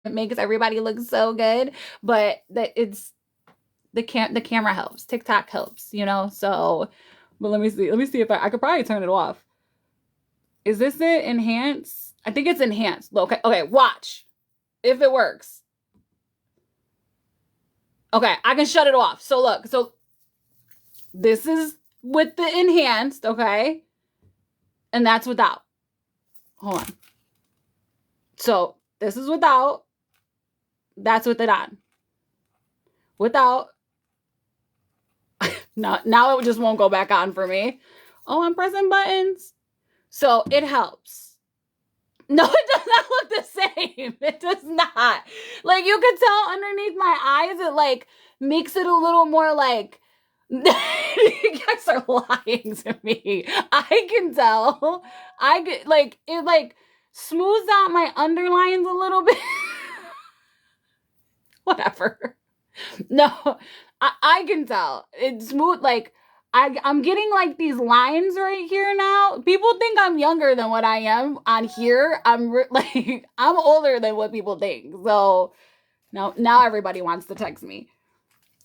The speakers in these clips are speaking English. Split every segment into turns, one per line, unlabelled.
it makes everybody look so good, but that it's the camera helps. TikTok helps, you know? So, but let me see. Let me see if I could probably turn it off. Is this it? Enhance? I think it's enhanced. Okay, okay, watch. If it works. Okay, I can shut it off. So look, so this is with the enhanced, okay? And that's without. Hold on. So this is without. That's with it on. Without. Now it just won't go back on for me. Oh, I'm pressing buttons. So it helps. No, it does not look the same. It does not. Like, you could tell underneath my eyes, it like makes it a little more like, you guys are lying to me. I can tell. I get like, it like smooths out my underlines a little bit. Whatever. No, I can tell. It's smooth. Like, I'm getting like these lines right here now. People think I'm younger than what I am on here. Like, I'm older than what people think. So now everybody wants to text me.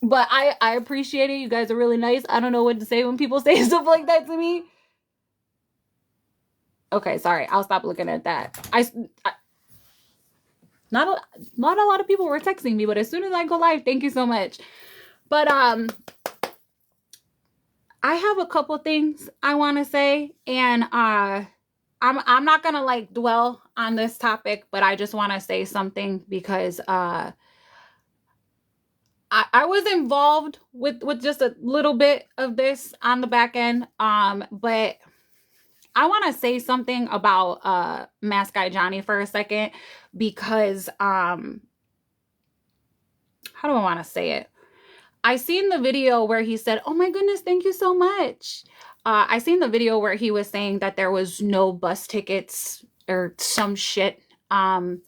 But I appreciate it. You guys are really nice. I don't know what to say when people say stuff like that to me. Okay, sorry. I'll stop looking at that. Not a lot of people were texting me, but as soon as I go live, thank you so much. But I have a couple things I want to say, and I'm not gonna like dwell on this topic, but I just want to say something because I was involved with just a little bit of this on the back end, but I want to say something about Mask Guy Johnny for a second because how do I want to say it? I seen the video where he said, "Oh my goodness, thank you so much." I seen the video where he was saying that there was no bus tickets or some shit. And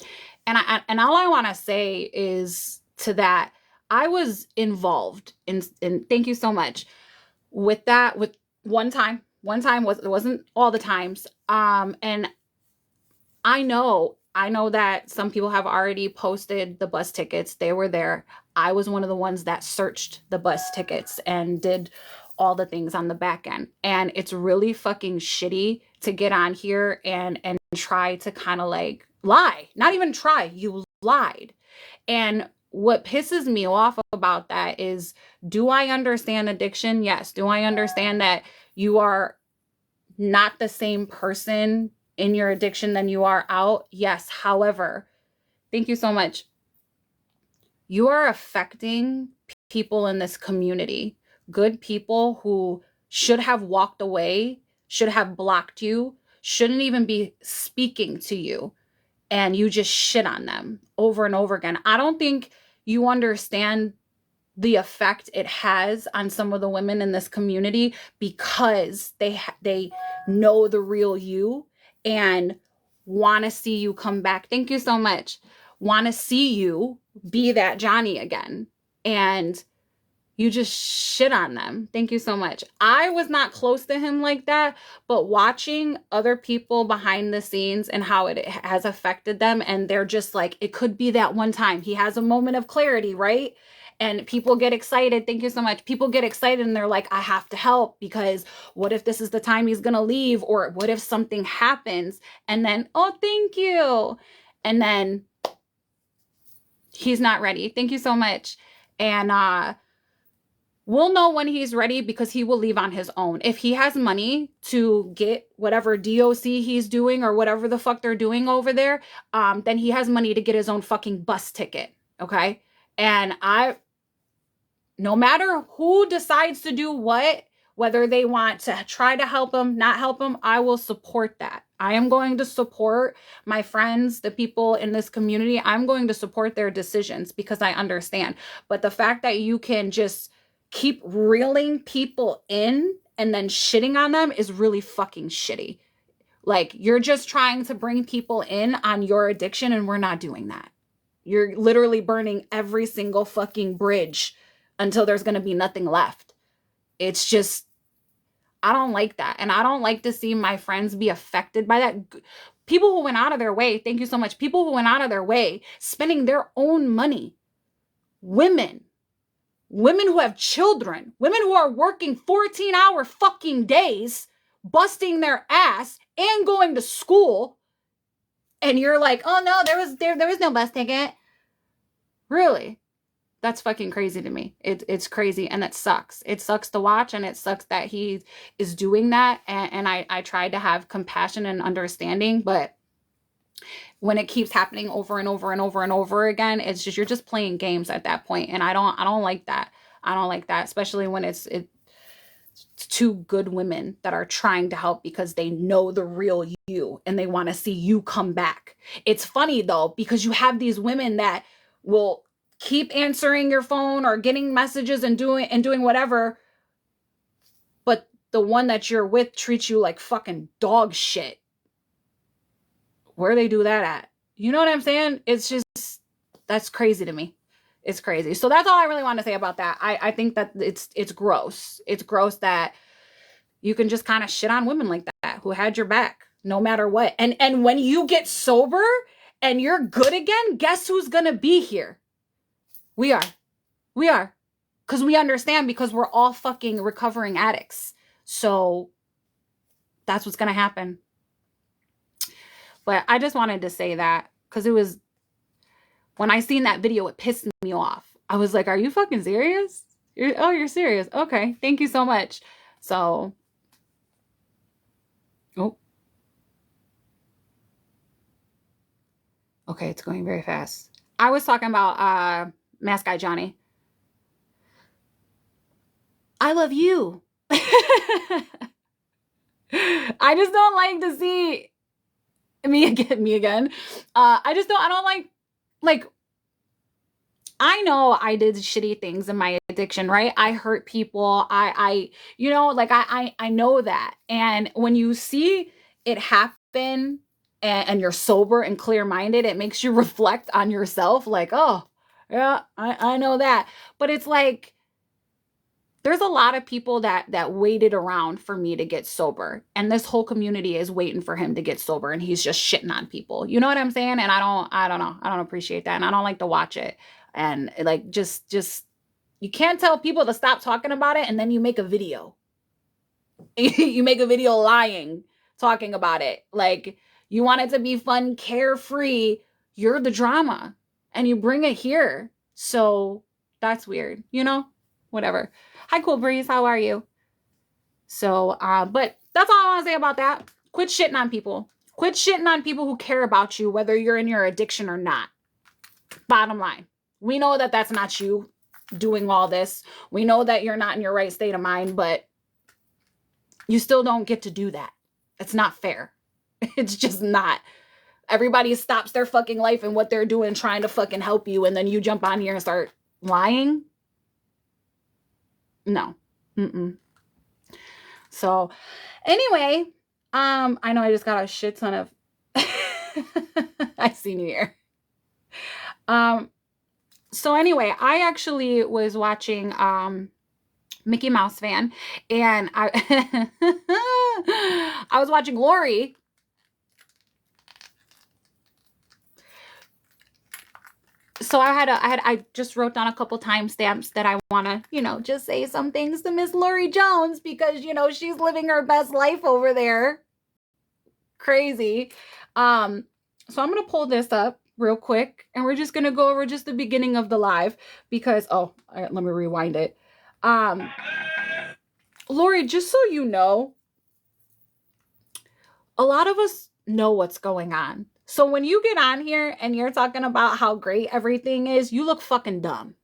all I want to say is to that, I was involved in thank you so much with that. With one time it wasn't all the times. And I know that some people have already posted the bus tickets. They were there. I was one of the ones that searched the bus tickets and did all the things on the back end. And it's really fucking shitty to get on here and try to kind of like lie. Not even try, you lied. And what pisses me off about that is, do I understand addiction? Yes. Do I understand that you are not the same person in your addiction than you are out? Yes. However, thank you so much. You are affecting people in this community, good people who should have walked away, should have blocked you, shouldn't even be speaking to you, and you just shit on them over and over again. I don't think you understand the effect it has on some of the women in this community because they know the real you and want to see you come back. Thank you so much. Want to see you be that Johnny again. And you just shit on them. Thank you so much. I was not close to him like that, but watching other people behind the scenes and how it has affected them, and they're just like, it could be that one time. He has a moment of clarity, right? And people get excited. Thank you so much. People get excited and they're like, I have to help because what if this is the time he's going to leave? Or what if something happens? And then, oh, thank you. And then he's not ready. Thank you so much. And we'll know when he's ready because he will leave on his own. If he has money to get whatever DOC he's doing or whatever the fuck they're doing over there, then he has money to get his own fucking bus ticket. Okay. And no matter who decides to do what, whether they want to try to help him, not help him, I will support that. I am going to support my friends, the people in this community. I'm going to support their decisions because I understand. But the fact that you can just keep reeling people in and then shitting on them is really fucking shitty. Like, you're just trying to bring people in on your addiction, and we're not doing that. You're literally burning every single fucking bridge until there's going to be nothing left. It's just, I don't like that. And I don't like to see my friends be affected by that. People who went out of their way, thank you so much. People who went out of their way, spending their own money. Women who have children, women who are working 14-hour fucking days, busting their ass and going to school. And you're like, oh no, there was no bus ticket. Really? That's fucking crazy to me. It's crazy, and it sucks. It sucks to watch, and it sucks that he is doing that. And I tried to have compassion and understanding, but when it keeps happening over and over and over and over again, it's just, you're just playing games at that point. And I don't like that. I don't like that, especially when it's two good women that are trying to help because they know the real you and they want to see you come back. It's funny though, because you have these women that will keep answering your phone or getting messages and doing whatever, but the one that you're with treats you like fucking dog shit. Where they do that at? You know what I'm saying? It's just, that's crazy to me. It's crazy. So that's all I really want to say about that. I think that it's gross. It's gross that you can just kind of shit on women like that who had your back no matter what. And when you get sober and you're good again, guess who's gonna be here? We are. Because we understand, because we're all fucking recovering addicts. So that's what's gonna happen. But I just wanted to say that because it was, when I seen that video, it pissed me off. I was like, are you fucking serious? You're serious. Okay. Thank you so much. So, oh. Okay, it's going very fast. I was talking about Mask Guy Johnny. I love you. I just don't like to see me again. I don't like, I know I did shitty things in my addiction, right? I hurt people. I know that. And when you see it happen and you're sober and clear-minded, it makes you reflect on yourself like, oh, yeah, I know that. But it's like, there's a lot of people that waited around for me to get sober, and this whole community is waiting for him to get sober, and he's just shitting on people. You know what I'm saying? And I don't know. I don't appreciate that, and I don't like to watch it. And like, just you can't tell people to stop talking about it, and then you make a video. You make a video lying, talking about it. Like, you want it to be fun, carefree. You're the drama, and you bring it here. So that's weird, you know? Whatever. Hi, Cool Breeze. How are you? So, but that's all I want to say about that. Quit shitting on people. Quit shitting on people who care about you, whether you're in your addiction or not. Bottom line. We know that that's not you doing all this. We know that you're not in your right state of mind, but you still don't get to do that. It's not fair. It's just not. Everybody stops their fucking life and what they're doing trying to fucking help you, and then you jump on here and start lying. No. Mm-mm. So anyway, I know I just got a shit ton of I see New Year. So anyway, I actually was watching Mickey Mouse fan, and I I was watching Lori. So I just wrote down a couple timestamps that I want to, just say some things to Miss Lori Jones, because, she's living her best life over there. Crazy. So I'm going to pull this up real quick, and we're just going to go over just the beginning of the live because, let me rewind it. Lori, just so you know, a lot of us know what's going on. So when you get on here and you're talking about how great everything is, you look fucking dumb.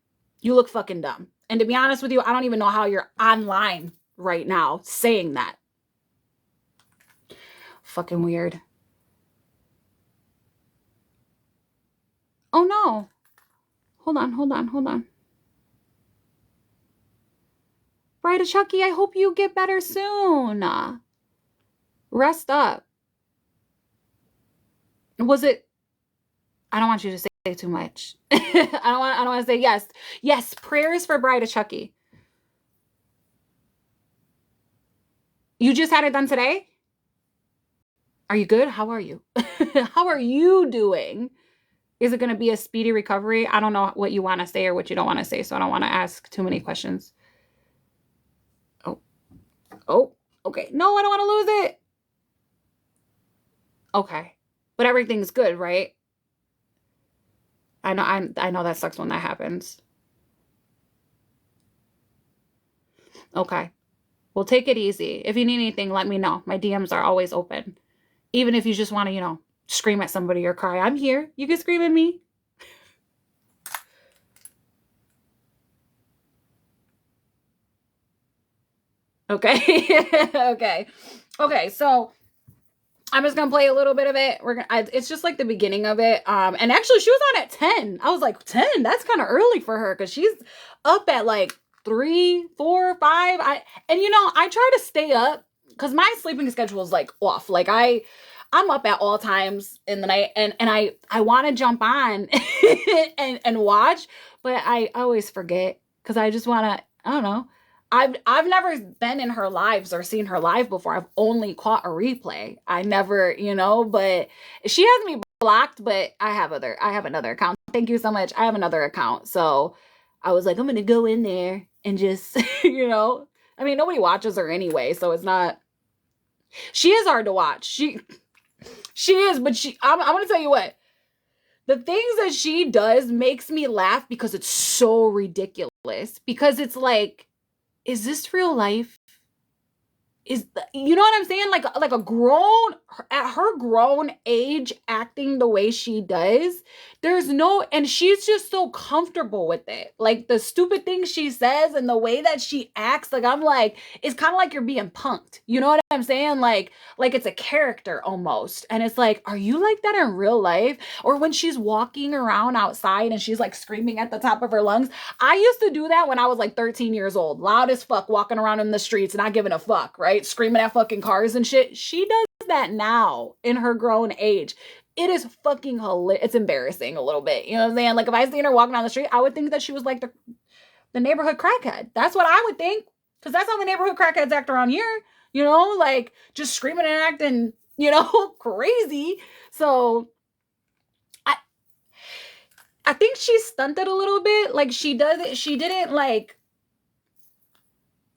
You look fucking dumb. And to be honest with you, I don't even know how you're online right now saying that. Fucking weird. Oh no. Hold on. Bride Chucky, I hope you get better soon. Rest up. Was it? I don't want you to say too much. I don't want to say yes. Yes, prayers for Bride Chucky. You just had it done today? Are you good? How are you? How are you doing? Is it going to be a speedy recovery? I don't know what you want to say or what you don't want to say, so I don't want to ask too many questions. Oh, oh, okay. No, I don't want to lose it. Okay. But everything's good, right? I know that sucks when that happens. Okay. Well, take it easy. If you need anything, let me know. My DMs are always open. Even if you just want to, scream at somebody or cry, I'm here. You can scream at me. Okay. Okay. Okay. So I'm just gonna play a little bit of it. It's just like the beginning of it. And actually, she was on at 10. I was like, 10. That's kind of early for her because she's up at like 3, 4, 5. I try to stay up because my sleeping schedule is like off. Like I'm up at all times in the night, and I want to jump on and watch, but I always forget because I just want to. I don't know. I've never been in her lives or seen her live before. I've only caught a replay. I never, but she has me blocked, but I have another account. Thank you so much. I have another account. So I was like, I'm gonna go in there and just, I mean, nobody watches her anyway, so it's not. She is hard to watch. She is, but I'm gonna tell you what. The things that she does makes me laugh because it's so ridiculous. Because it's like, is this real life? You know what I'm saying? Like a grown, at her grown age, acting the way she does, there's no, and she's just so comfortable with it. Like the stupid things she says and the way that she acts, like I'm like, it's kind of like you're being punked. You know what I'm saying? Like it's a character almost. And it's like, are you like that in real life? Or when she's walking around outside and she's like screaming at the top of her lungs. I used to do that when I was like 13 years old, loud as fuck, walking around in the streets, not giving a fuck, right? Screaming at fucking cars and shit. She does that now in her grown age. It is fucking hilarious. It's embarrassing a little bit. You know what I'm saying? Like if I seen her walking down the street, I would think that she was like the neighborhood crackhead. That's what I would think. Because that's how the neighborhood crackheads act around here. Like just screaming and acting, crazy. So I think she's stunted a little bit. Like she didn't like,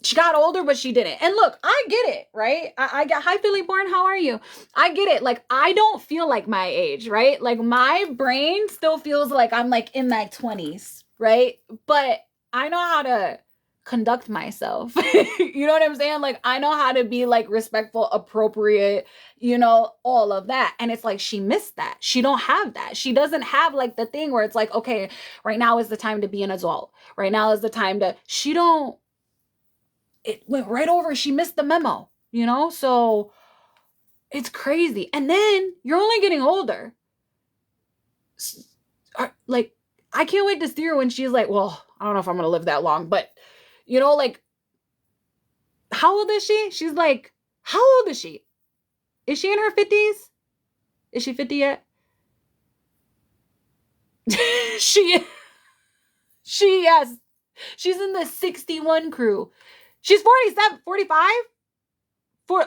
she got older, but she didn't. And look, I get it, right? I got, hi Philly Born, how are you? I get it. Like I don't feel like my age, right? Like my brain still feels like I'm like in my 20s, right? But I know how to conduct myself. You know what I'm saying? Like I know how to be like respectful, appropriate, all of that. And it's like she missed that. She don't have that. She doesn't have like the thing where it's like, okay, right now is the time to be an adult. Right now is the time to, she don't, it went right over. She missed the memo, so it's crazy. And then you're only getting older. Like, I can't wait to see her when she's like, well, I don't know if I'm going to live that long, but like, how old is she? She's like, how old is she? Is she in her 50s? Is she 50 yet? she, yes. She's in the 61 crew. She's 47, 45?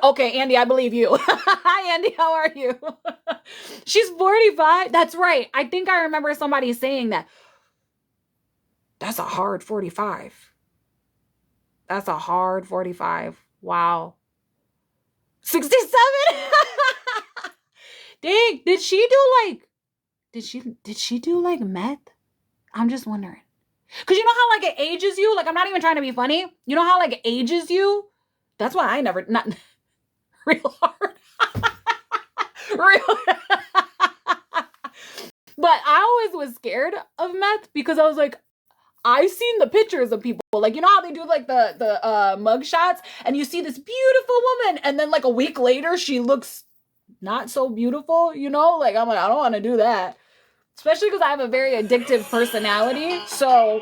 Okay, Andy, I believe you. Hi, Andy, how are you? She's 45. That's right. I think I remember somebody saying that. That's a hard 45. That's a hard 45. Wow. 67? Dang, did she do like meth? I'm just wondering. Cause you know how like it ages you? Like I'm not even trying to be funny. You know how like it ages you? That's why I never not real hard. Real. But I always was scared of meth because I was like, I've seen the pictures of people, like, you know how they do like the mug shots and you see this beautiful woman and then like a week later she looks not so beautiful, like I'm like, I don't want to do that, especially because I have a very addictive personality. So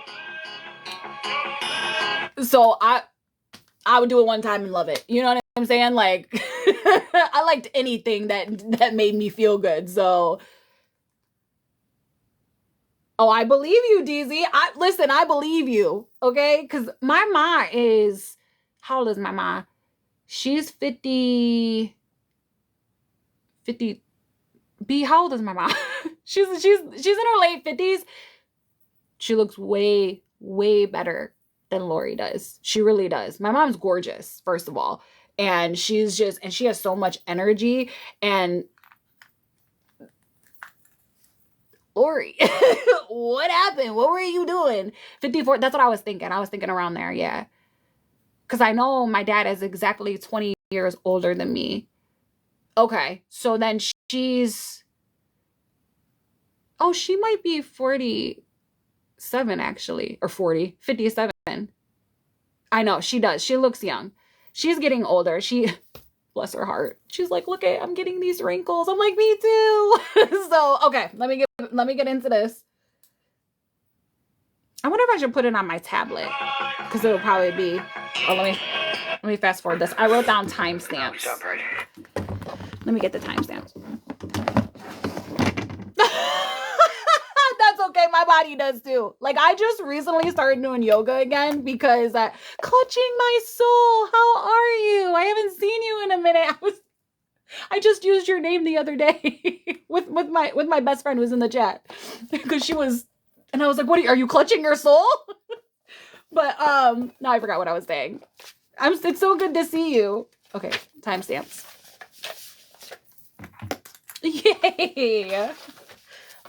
I would do it one time and love it. You know what I'm saying? Like I liked anything that made me feel good. So oh, I believe you, DZ. Listen, I believe you, okay? Because my ma is, how old is my ma? She's 50. 50. B, how old is my mom? she's in her late 50s. She looks way, way better than Lori does. She really does. My mom's gorgeous, first of all. And she has so much energy. And Lori, what happened? What were you doing? 54, that's what I was thinking. I was thinking around there, yeah. Because I know my dad is exactly 20 years older than me. Okay, so then she's... Oh, she might be 47, actually. Or 40. 57. I know, she does. She looks young. She's getting older. Bless her heart. She's like, look, I'm getting these wrinkles. I'm like, me too. So, okay, let me get into this. I wonder if I should put it on my tablet, because it'll probably be... Oh, let me fast forward this. I wrote down timestamps. Let me get the timestamps. That's okay. My body does too. Like, I just recently started doing yoga again because clutching my soul. How are you? I haven't seen you in a minute. I just used your name the other day with my best friend who was in the chat, because she was, and I was like, are you clutching your soul? But now I forgot what I was saying. It's so good to see you. Okay, timestamps. Yay.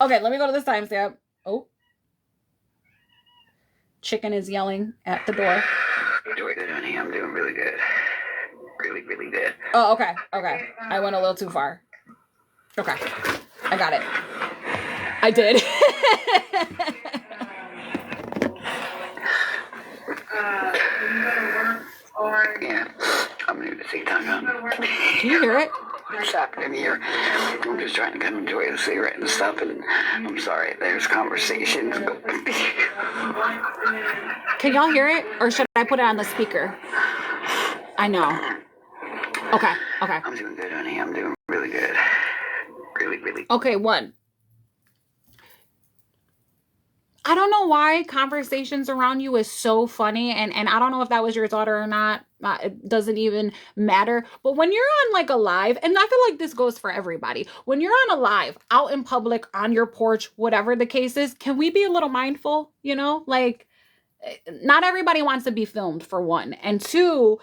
Okay, let me go to this timestamp. Oh. Chicken is yelling at the door.
You're doing good, honey. I'm doing really good. Really, really good.
Oh, okay. Okay. I went a little too far. Okay. I got it. I did.
Yeah. I'm new to see time.
Can you hear it?
What's happening here? I'm just trying to come enjoy a cigarette and stuff, and I'm sorry, there's conversations.
Can y'all hear it? Or should I put it on the speaker? I know. Okay. Okay.
I'm doing good, honey. I'm doing really good. Really, really.
Okay, one. I don't know why conversations around you is so funny, and I don't know if that was your daughter or not. It doesn't even matter. But when you're on like a live, and I feel like this goes for everybody, when you're on a live, out in public, on your porch, whatever the case is, can we be a little mindful? You know, like, not everybody wants to be filmed, for one. And two,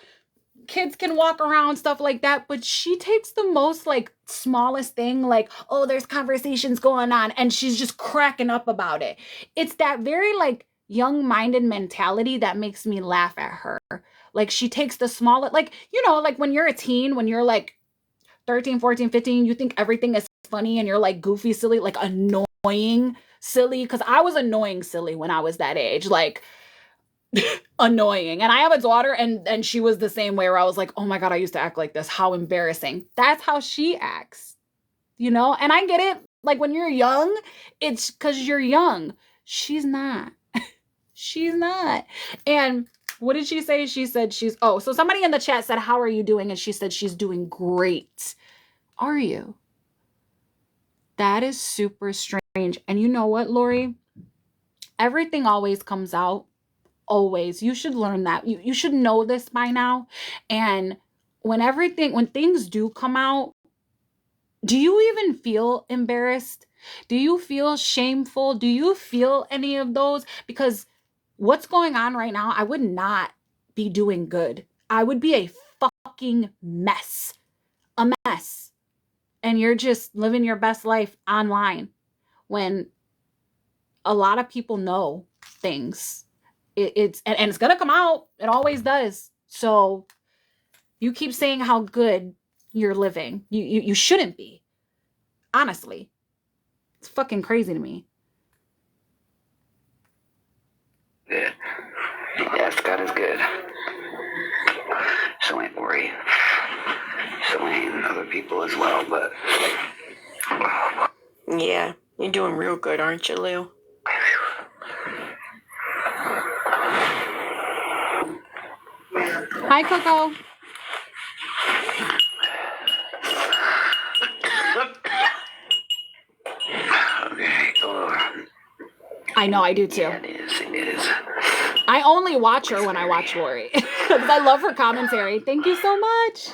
kids can walk around, stuff like that, but she takes the most like smallest thing, like, oh, there's conversations going on, and she's just cracking up about it. It's that very like young-minded mentality that makes me laugh at her. Like, she takes the small, like, you know, like when you're a teen, when you're like 13, 14, 15, you think everything is funny, and you're like goofy, silly, like annoying, silly, because I was annoying silly when I was that age, like annoying. And I have a daughter, and she was the same way, where I was like, oh my God, I used to act like this. How embarrassing. That's how she acts, you know? And I get it. Like, when you're young, it's because you're young. She's not. She's not. And what did she say? She said so somebody in the chat said, how are you doing? And she said she's doing great. Are you? That is super strange. And you know what, Lori? Everything always comes out. Always. You should learn that. You should know this by now. And when things do come out, do you even feel embarrassed? Do you feel shameful? Do you feel any of those? Because what's going on right now, I would not be doing good. I would be a fucking mess. A mess. And you're just living your best life online when a lot of people know things. It's gonna come out. It always does. So you keep saying how good you're living. You shouldn't be. Honestly. It's fucking crazy to me.
Good. Yes, God is good. So ain't Lori. So ain't other people as well, but...
Yeah, you're doing real good, aren't you, Lou?
Hi, Coco.
Okay.
I know, I do too.
Yeah, it is.
I only watch her when I watch Lori. Because I love her commentary. Thank you so much.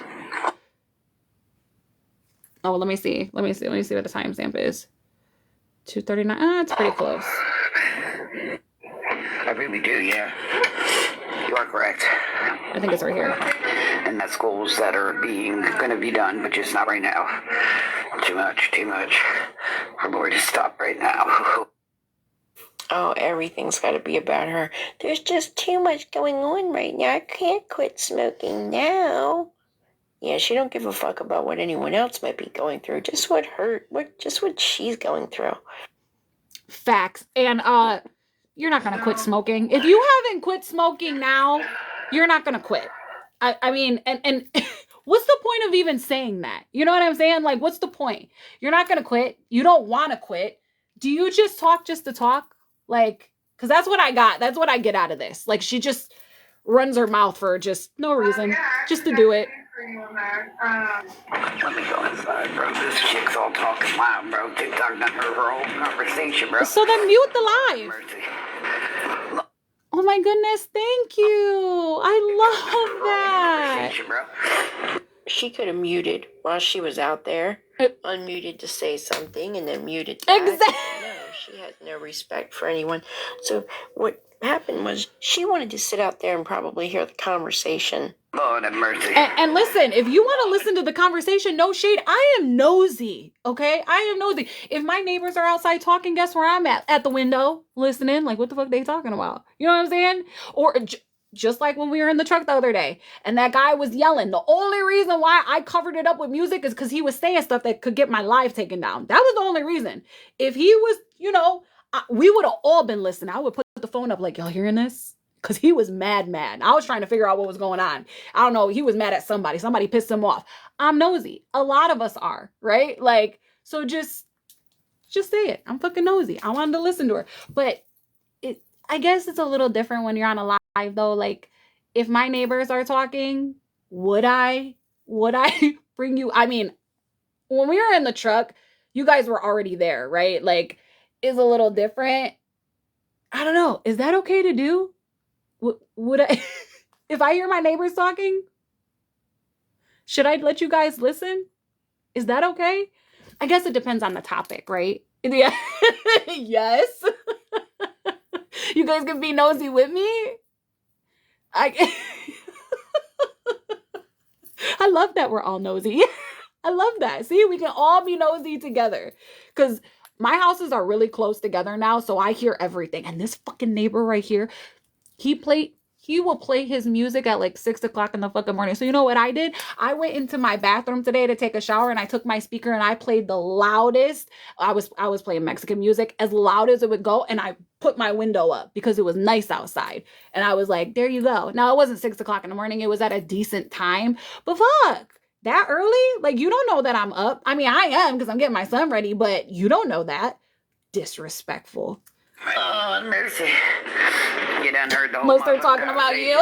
Oh, let me see. Let me see what the timestamp is. 2:39. It's pretty close.
I really do, yeah. You are correct.
I think it's right here.
And that's goals that are gonna be done, but just not right now. Too much. Our Lord, just stop right now.
Oh, everything's got to be about her. There's just too much going on right now. I can't quit smoking now. Yeah, she don't give a fuck about what anyone else might be going through. Just what she's going through.
Facts. And you're not gonna quit smoking. If you haven't quit smoking now, you're not gonna quit. I mean, and what's the point of even saying that? You know what I'm saying? Like, what's the point? You're not gonna quit. You don't want to quit. Do you just talk just to talk? Like, because that's what I got. That's what I get out of this. Like, she just runs her mouth for just no reason, just to do it.
Let me go inside, bro. This chick's all talking loud, bro. TikTok done her whole conversation, bro.
So then mute the live.
Mercy.
Oh my goodness, thank you. I love that.
Conversation, bro.
She could have muted while she was out there. Unmuted to say something and then muted that.
Exactly.
No, she has no respect for anyone. So what happened was she wanted to sit out there and probably hear the conversation.
Lord have mercy.
And listen, if you want to listen to the conversation, no shade, I am nosy, okay? I am nosy. If my neighbors are outside talking, guess where I'm at the window, listening, like, what the fuck they talking about? You know what I'm saying? Or just like when we were in the truck the other day, and that guy was yelling. The only reason why I covered it up with music is because he was saying stuff that could get my live taken down. That was the only reason. If he was, we would have all been listening. I would put the phone up like, y'all hearing this? Because he was mad. I was trying to figure out what was going on. I don't know. He was mad at somebody. Somebody pissed him off. I'm nosy. A lot of us are, right? Like, so just say it. I'm fucking nosy. I wanted to listen to her. But I guess it's a little different when you're on a live, though. Like, if my neighbors are talking, would I bring you? I mean, when we were in the truck, you guys were already there, right? Like, it's a little different. I don't know. Is that okay to do? Would I, if I hear my neighbors talking, should I let you guys listen? Is that okay? I guess it depends on the topic, right? Yeah. Yes. You guys can be nosy with me. I love that we're all nosy. I love that. See, we can all be nosy together. Because my houses are really close together now, so I hear everything. And this fucking neighbor right here, he will play his music at like 6 o'clock in the fucking morning. So you know what I did? I went into my bathroom today to take a shower and I took my speaker and I played the loudest. I was playing Mexican music as loud as it would go. And I put my window up because it was nice outside. And I was like, there you go. Now it wasn't 6 o'clock in the morning. It was at a decent time, but fuck. That early? Like, you don't know that I'm up. I mean, I am because I'm getting my son ready, but you don't know that. Disrespectful.
Oh, mercy. You done heard the whole
Must start talking about you.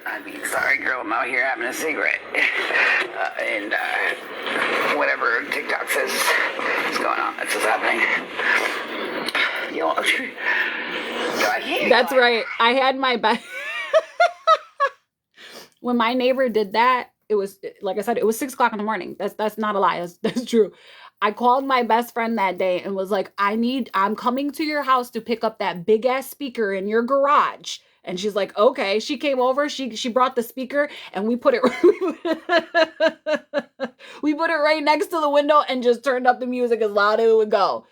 I mean, sorry, girl, I'm out here having a cigarette. And whatever TikTok says is going on, that's what's happening. You know,
that's right. I had my best. When my neighbor did that, it was, like I said, it was 6 o'clock in the morning. That's not a lie. That's true. I called my best friend that day and was like, I'm coming to your house to pick up that big ass speaker in your garage. And she's like, okay. She came over, she brought the speaker and we put it right next to the window and just turned up the music as loud as it would go.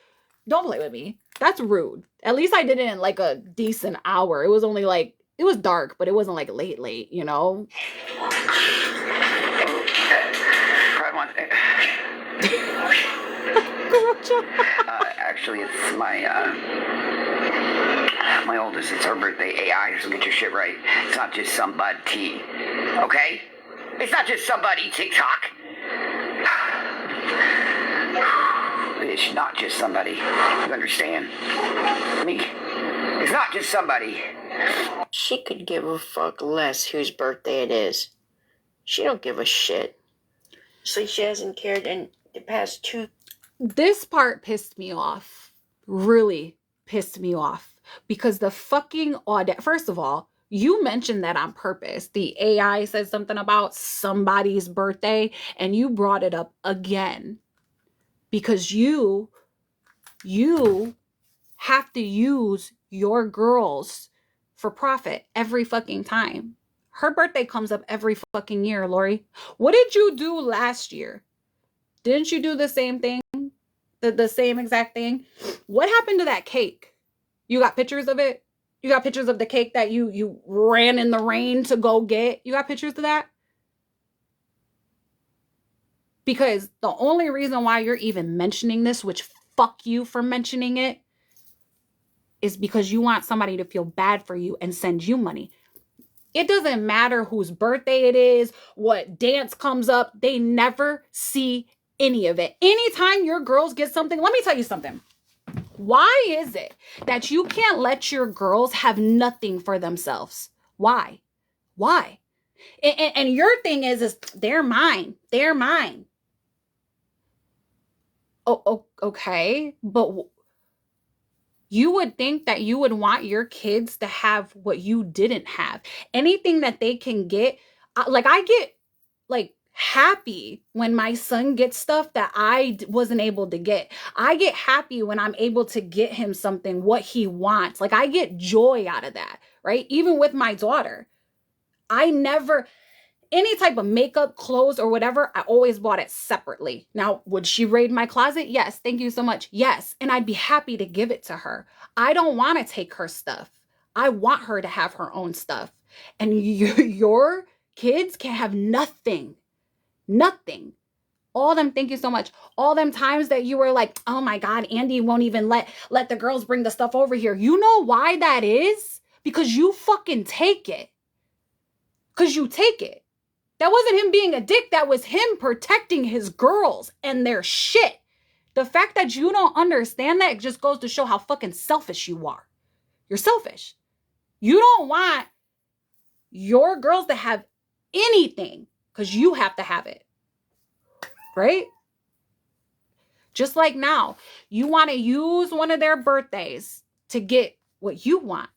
Don't play with me. That's rude. At least I did it in like a decent hour. It was only like, it was dark, but it wasn't like late, you know?
Actually, it's my oldest. It's her birthday. AI, so get your shit right. It's not just somebody, okay? It's not just somebody, TikTok. It's not just somebody. You understand me? It's not just somebody.
She could give a fuck less whose birthday it is. She don't give a shit. So she hasn't cared in the past 2.
This part pissed me off. Really pissed me off. Because the fucking first of all, you mentioned that on purpose. The AI said something about somebody's birthday and you brought it up again. because you have to use your girls for profit every fucking time. Her birthday comes up every fucking year, Lori. What did you do last year? Didn't you do the same thing? The same exact thing? What happened to that cake? You got pictures of it? You got pictures of the cake that you ran in the rain to go get? You got pictures of that? Because the only reason why you're even mentioning this, which fuck you for mentioning it, is because you want somebody to feel bad for you and send you money. It doesn't matter whose birthday it is, what dance comes up. They never see any of it. Anytime your girls get something, let me tell you something. Why is it that you can't let your girls have nothing for themselves? Why? Why? And your thing is they're mine. They're mine. Oh, okay. But you would think that you would want your kids to have what you didn't have. Anything that they can get. Like, I get like happy when my son gets stuff that I wasn't able to get. I get happy when I'm able to get him something, what he wants. Like, I get joy out of that, right? Even with my daughter, I never, any type of makeup, clothes, or whatever, I always bought it separately. Now, would she raid my closet? Yes. Thank you so much. Yes. And I'd be happy to give it to her. I don't want to take her stuff. I want her to have her own stuff. And your kids can have nothing. Nothing. All them, thank you so much. All them times that you were like, oh my God, Andy won't even let the girls bring the stuff over here. You know why that is? Because you fucking take it. Because you take it. That wasn't him being a dick. That was him protecting his girls and their shit. The fact that you don't understand that, it just goes to show how fucking selfish you are. You're selfish. You don't want your girls to have anything because you have to have it. Right? Just like now, you want to use one of their birthdays to get what you want.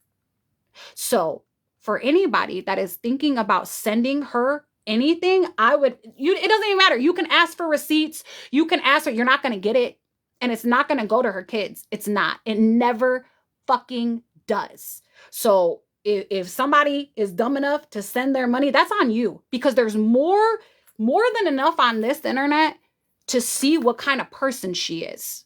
So for anybody that is thinking about sending her anything, it doesn't even matter. You can ask for receipts. You can ask her, you're not going to get it. And it's not going to go to her kids. It's not. It never fucking does. So if somebody is dumb enough to send their money, that's on you, because there's more than enough on this internet to see what kind of person she is.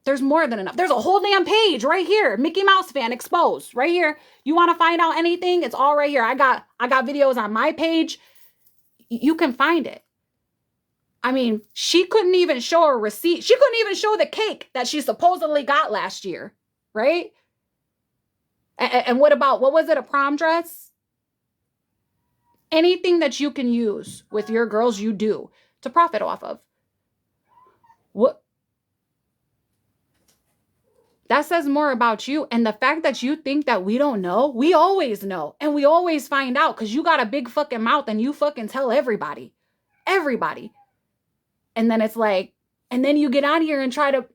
There's more than enough. There's a whole damn page right here. Mickey Mouse fan exposed right here. You want to find out anything? It's all right here. I got videos on my page. You can find it. I mean, she couldn't even show a receipt. She couldn't even show the cake that she supposedly got last year, right? And what was it, a prom dress? Anything that you can use with your girls, you do to profit off of. What? That says more about you. And the fact that you think that we don't know, we always know. And we always find out because you got a big fucking mouth and you fucking tell everybody. Everybody. And then it's like, and then you get on here and try to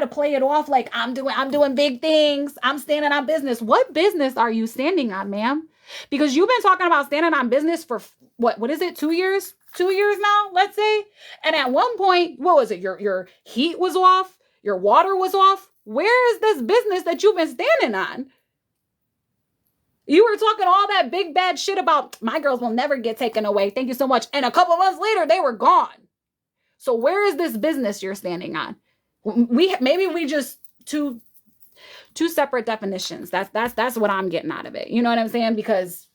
play it off like I'm doing big things. I'm standing on business. What business are you standing on, ma'am? Because you've been talking about standing on business for what is it? 2 years? 2 years now, let's say. And at one point, what was it? Your heat was off. Your water was off. Where is this business that you've been standing on? You were talking all that big bad shit about my girls will never get taken away. Thank you so much. And a couple months later, they were gone. So where is this business you're standing on? Maybe we just two separate definitions. That's what I'm getting out of it. You know what I'm saying? Because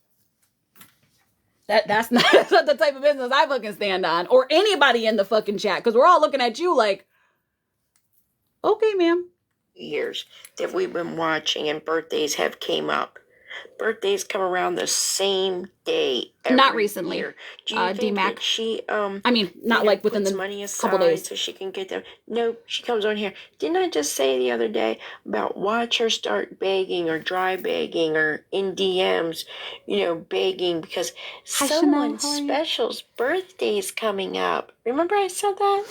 that's not the type of business I fucking stand on, or anybody in the fucking chat, because we're all looking at you like, okay, ma'am.
Years that we've been watching, and birthdays have came up. Birthdays come around the same day.
Not recently.
Year. Do you think
DMAC.
that she
I mean, not like within the
money aside
couple days,
so she can get them? No, she comes on here. Didn't I just say the other day about watch her start begging or dry begging or in DMs, begging because someone special's birthday's coming up. Remember I said that?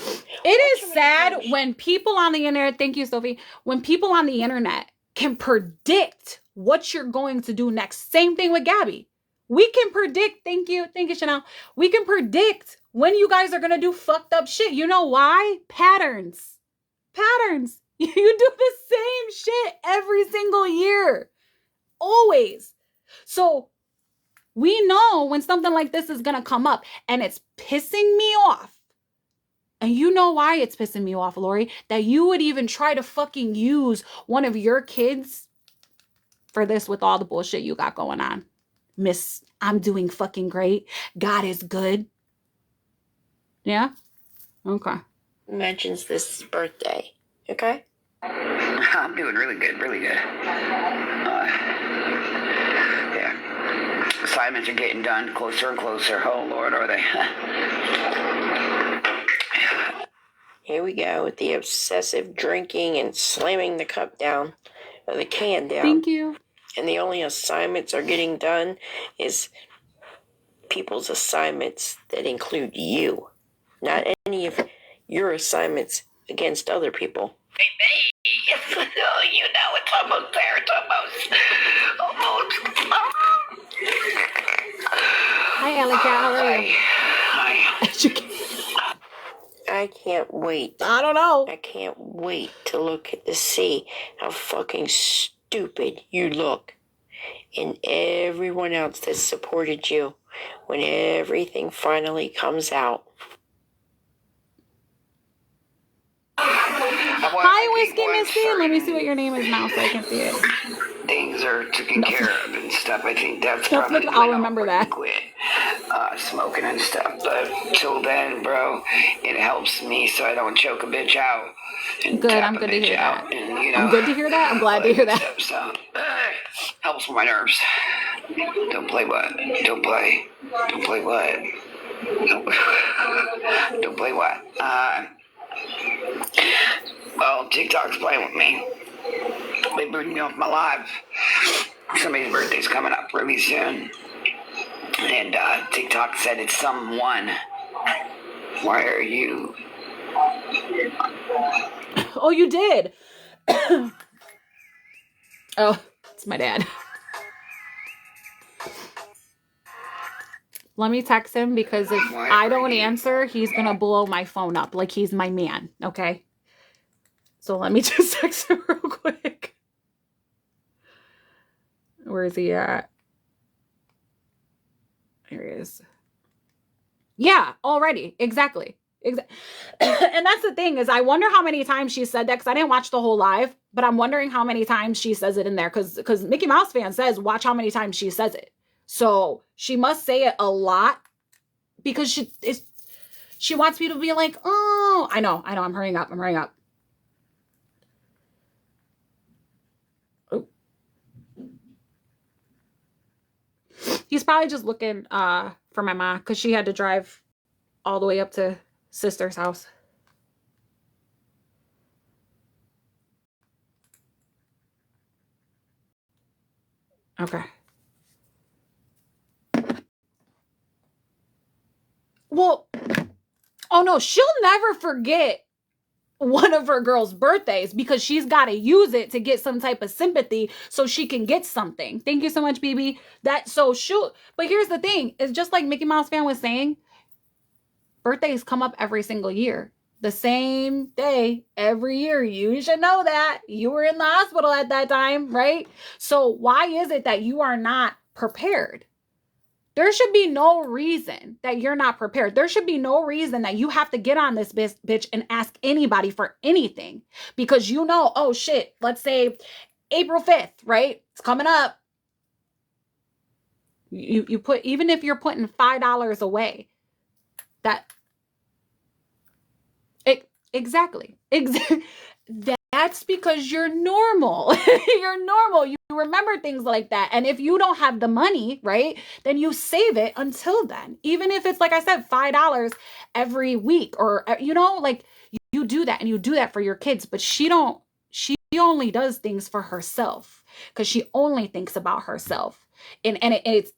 It is sad when people on the internet, thank you, Sophie, when people on the internet can predict what you're going to do next. Same thing with Gabby. We can predict, thank you, Chanel. We can predict when you guys are going to do fucked up shit. You know why? Patterns. patterns. You do the same shit every single year. Always. So we know when something like this is going to come up, and it's pissing me off. And you know why it's pissing me off, Lori? That you would even try to fucking use one of your kids for this with all the bullshit you got going on. Miss, I'm doing fucking great. God is good. Yeah? Okay.
Mentions this birthday. Okay?
I'm doing really good, really good. Yeah. Assignments are getting done closer and closer. Oh, Lord, are they?
Here we go with the obsessive drinking and slamming the cup down, or the can down.
Thank you.
And the only assignments are getting done is people's assignments that include you. Not any of your assignments against other people.
Yes, you know, it's almost there. It's almost.
Hi, Alec. How are you?
Hi.
I can't wait.
I don't know.
I can't wait to look at to see how fucking stupid you look, and everyone else that supported you when everything finally comes out.
Hi, Whiskey Missy. Let me see what your name is now so I can see it.
Things are taken care of and stuff. I think that's
Don't
probably
I'll remember that.
Quit smoking and stuff. But till then, bro, it helps me so I don't choke a bitch out. And
Good.
tap
I'm
a
good to
bitch
hear
out
that.
And, you know,
I'm good to hear that. I'm glad to hear that.
So, helps with my nerves. Don't play what? Don't play. Don't play what? Don't play what? Well, TikTok's playing with me. They booted me off my live. Somebody's birthday's coming up really soon. And TikTok said it's someone. Why are you?
Oh, you did. Oh, it's my dad. Let me text him because if I don't answer, he's going to blow my phone up like he's my man. Okay. So let me just text him real quick. Where is he at? Here he is. Yeah, already. Exactly. And that's the thing is I wonder how many times she said that because I didn't watch the whole live, but I'm wondering how many times she says it in there because Mickey Mouse fan says watch how many times she says it. So she must say it a lot because she wants me to be like, oh, I know, I'm hurrying up. Oh. He's probably just looking for my mom because she had to drive all the way up to sister's house. Okay. Well, oh no, she'll never forget one of her girls' birthdays because she's got to use it to get some type of sympathy so she can get something. Thank you so much, BB. But here's the thing. It's just like Mickey Mouse fan was saying, birthdays come up every single year. The same day every year. You should know that. You were in the hospital at that time, right? So why is it that you are not prepared? There should be no reason that you're not prepared. There should be no reason that you have to get on this bitch and ask anybody for anything because you know, oh shit, let's say April 5th, right? It's coming up. You put, even if you're putting $5 away, exactly. That's because you're normal. You're normal. You remember things like that. And if you don't have the money, right, then you save it until then. Even if it's, like I said, $5 every week or, you know, like you do that and you do that for your kids. But she only does things for herself because she only thinks about herself. And it's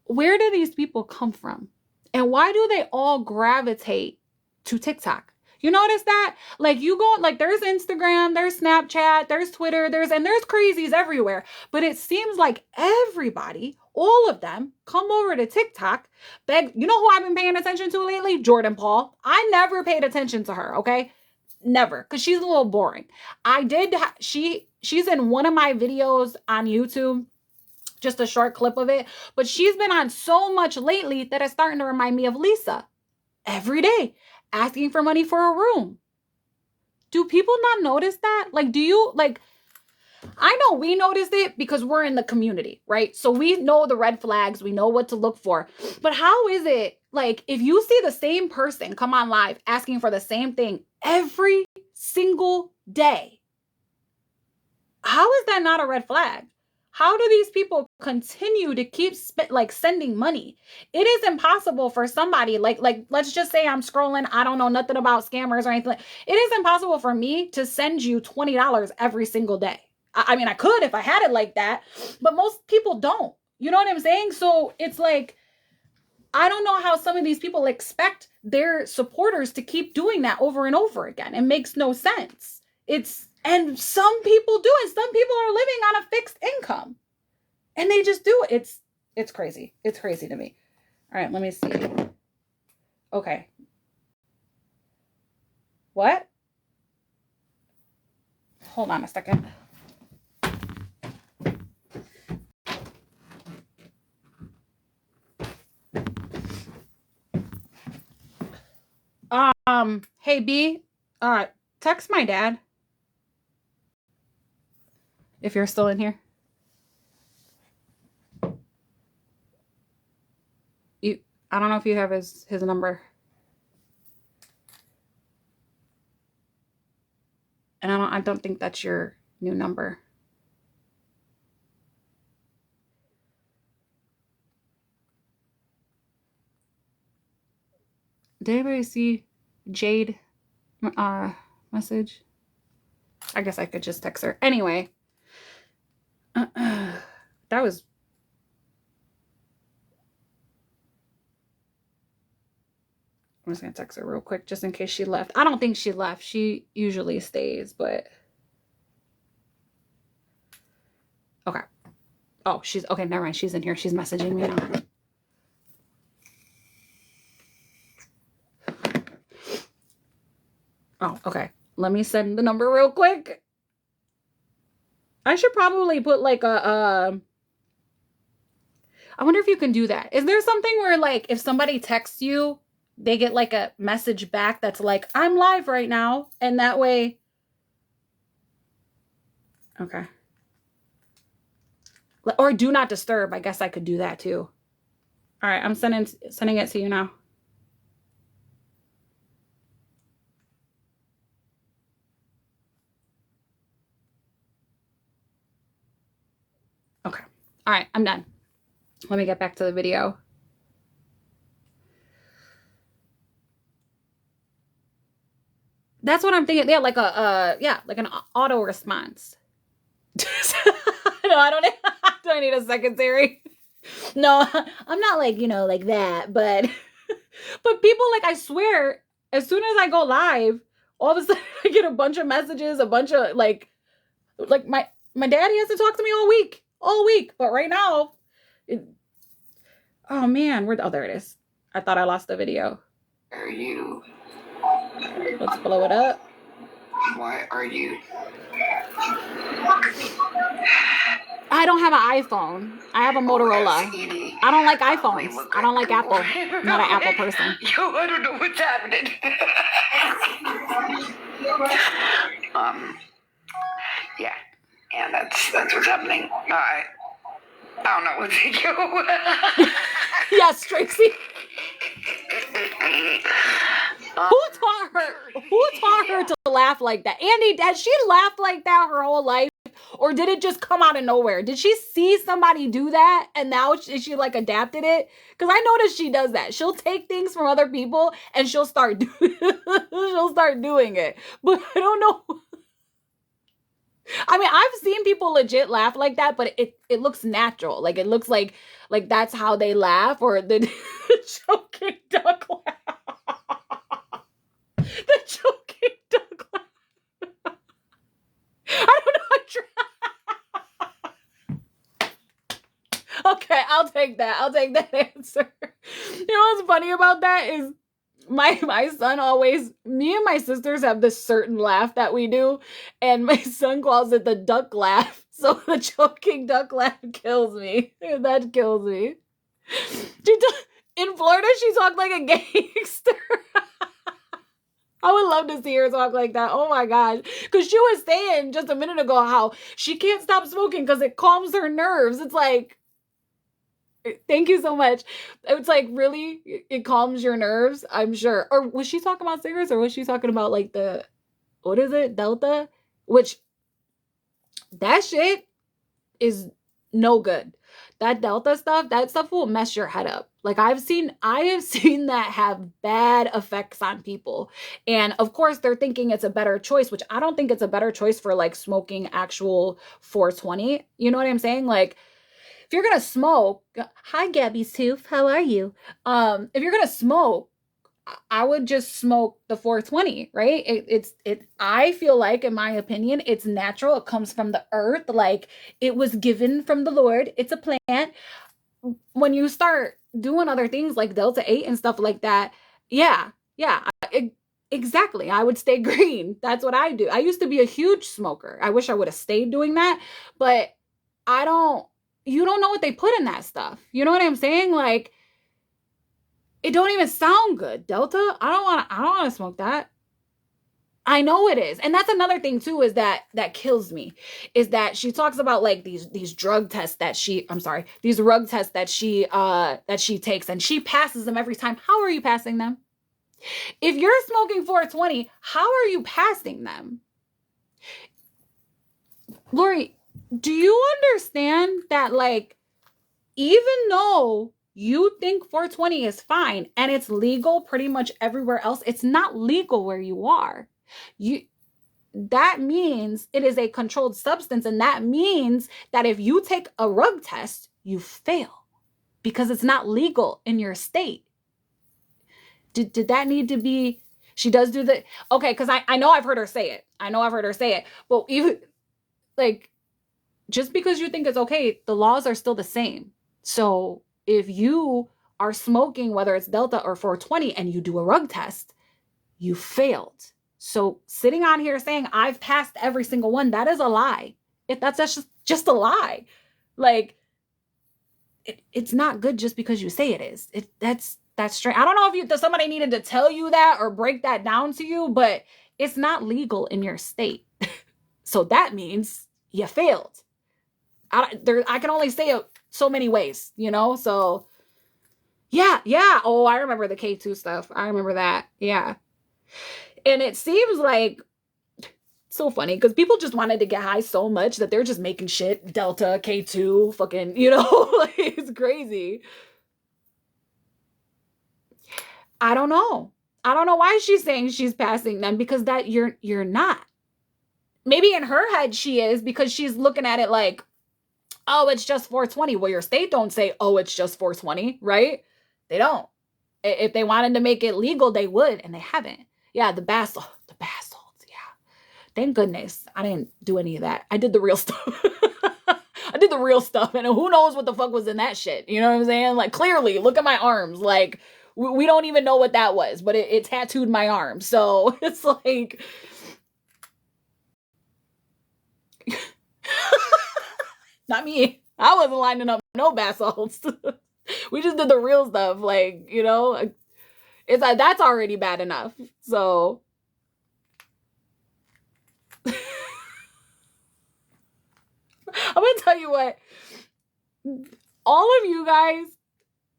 where do these people come from? And why do they all gravitate to TikTok? You notice that? Like you go, like there's Instagram, there's Snapchat, there's Twitter, there's crazies everywhere. But it seems like everybody, all of them, come over to TikTok, beg. You know who I've been paying attention to lately? Jordan Paul. I never paid attention to her, okay? Never, because she's a little boring. She's in one of my videos on YouTube, just a short clip of it, but she's been on so much lately that it's starting to remind me of Lisa. Every day, asking for money for a room. Do people not notice that? Like, do you, like, I know we noticed it because we're in the community, right? So we know the red flags, we know what to look for. But how is it, like, if you see the same person come on live asking for the same thing every single day, how is that not a red flag? How do these people continue to keep sending money? It is impossible for somebody like let's just say I'm scrolling, I don't know nothing about scammers or anything. It is impossible for me to send you $20 every single day. I mean, I could if I had it like that, but most people don't. You know what I'm saying? So it's like, I don't know how some of these people expect their supporters to keep doing that over and over again. It makes no sense. And some people do it. Some people are living on a fixed income and they just do it. It's crazy. It's crazy to me. All right, let me see. Okay. What? Hold on a second. Hey B, text my dad. If you're still in here. I don't know if you have his number. And I don't think that's your new number. Did anybody see Jade message? I guess I could just text her. Anyway. That was... I'm just going to text her real quick just in case she left. I don't think she left. She usually stays, but... Okay. Oh, she's... Okay, never mind. She's in here. She's messaging me now. Oh, okay. Let me send the number real quick. I should probably put like I wonder if you can do that. Is there something where like if somebody texts you, they get like a message back that's like, I'm live right now. And that way. Okay. Or do not disturb. I guess I could do that too. All right. I'm sending it to you now. Okay. All right. I'm done. Let me get back to the video. That's what I'm thinking. Yeah, like like an auto response. No, I don't. Do I need a secretary? No, I'm not like, like that. But people, like, I swear, as soon as I go live, all of a sudden I get a bunch of messages, a bunch of like my daddy has to talk to me all week. But right now, oh man, oh, there it is. I thought I lost the video.
Are you?
Let's blow it up.
Why are you?
I don't have an iPhone. I have a Motorola. I don't like iPhones. I don't like Apple. I'm not an Apple person.
Yo, I don't know what's happening. Yeah. Yeah, that's what's happening. I don't know what to do.
Yes, Tracy. Who taught her to laugh like that? Andy, has she laughed like that her whole life? Or did it just come out of nowhere? Did she see somebody do that and now she like adapted it? Because I noticed she does that. She'll take things from other people and she'll start doing it. But I don't know. I mean, I've seen people legit laugh like that, but it looks natural. Like it looks like that's how they laugh, or the choking duck laugh. The choking Okay, I'll take that. I'll take that answer. You know what's funny about that is my son always, me and my sisters have this certain laugh that we do, and my son calls it the duck laugh. So the choking duck laugh kills me. That kills me. In Florida, she talked like a gangster. I would love to see her talk like that. Oh my gosh. Because she was saying just a minute ago how she can't stop smoking because it calms her nerves. It's like, thank you so much. It's like, really? It calms your nerves? I'm sure. Or was she talking about cigarettes, or was she talking about like the, what is it, Delta? Which, that shit is no good. That Delta stuff, that stuff will mess your head up. Like I have seen that have bad effects on people. And of course they're thinking it's a better choice, which I don't think it's a better choice for like smoking actual 420. You know what I'm saying? Like if you're going to smoke, hi Gabby's Tooth, how are you? If you're going to smoke, I would just smoke the 420, right? I feel like, in my opinion, it's natural. It comes from the earth. Like it was given from the Lord. It's a plant. When you start doing other things like Delta 8 and stuff like that, yeah, exactly. I would stay green. That's what I do. I used to be a huge smoker. I wish I would have stayed doing that, but you don't know what they put in that stuff. You know what I'm saying? Like, it don't even sound good. Delta, I don't want to smoke that. I know it is. And that's another thing too, is that kills me, is that she talks about like these drug tests that these rug tests that she takes, and she passes them every time. How are you passing them? If you're smoking 420, how are you passing them? Lori, do you understand that, like, even though you think 420 is fine and it's legal pretty much everywhere else, it's not legal where you are. That means it is a controlled substance, and that means that if you take a rug test, you fail because it's not legal in your state. Did that need to be? She does do the okay, because I know I've heard her say it. But even like, just because you think it's okay, the laws are still the same. So if you are smoking, whether it's Delta or 420, and you do a rug test, you failed. So sitting on here saying I've passed every single one, that is a lie. That's just a lie. Like, it's not good just because you say it is. That's strange. I don't know if somebody needed to tell you that or break that down to you, but it's not legal in your state. So that means you failed. I can only say it so many ways, you know? So yeah. Oh, I remember the K2 stuff. I remember that. Yeah. And it seems like so funny because people just wanted to get high so much that they're just making shit Delta, K2, fucking, you know, like, it's crazy. I don't know why she's saying she's passing them, because that you're not. Maybe in her head she is, because she's looking at it like, oh, it's just 420. Well, your state don't say, oh, it's just 420, right? They don't. If they wanted to make it legal, they would, and they haven't. Yeah, the bath salts, yeah. Thank goodness I didn't do any of that. I did the real stuff. And who knows what the fuck was in that shit. You know what I'm saying? Like, clearly, look at my arms. Like, we don't even know what that was, but it tattooed my arm. So it's like... Not me. I wasn't lining up no bath salts. We just did the real stuff. Like, you know, it's like, that's already bad enough. So I'm gonna tell you what, all of you guys,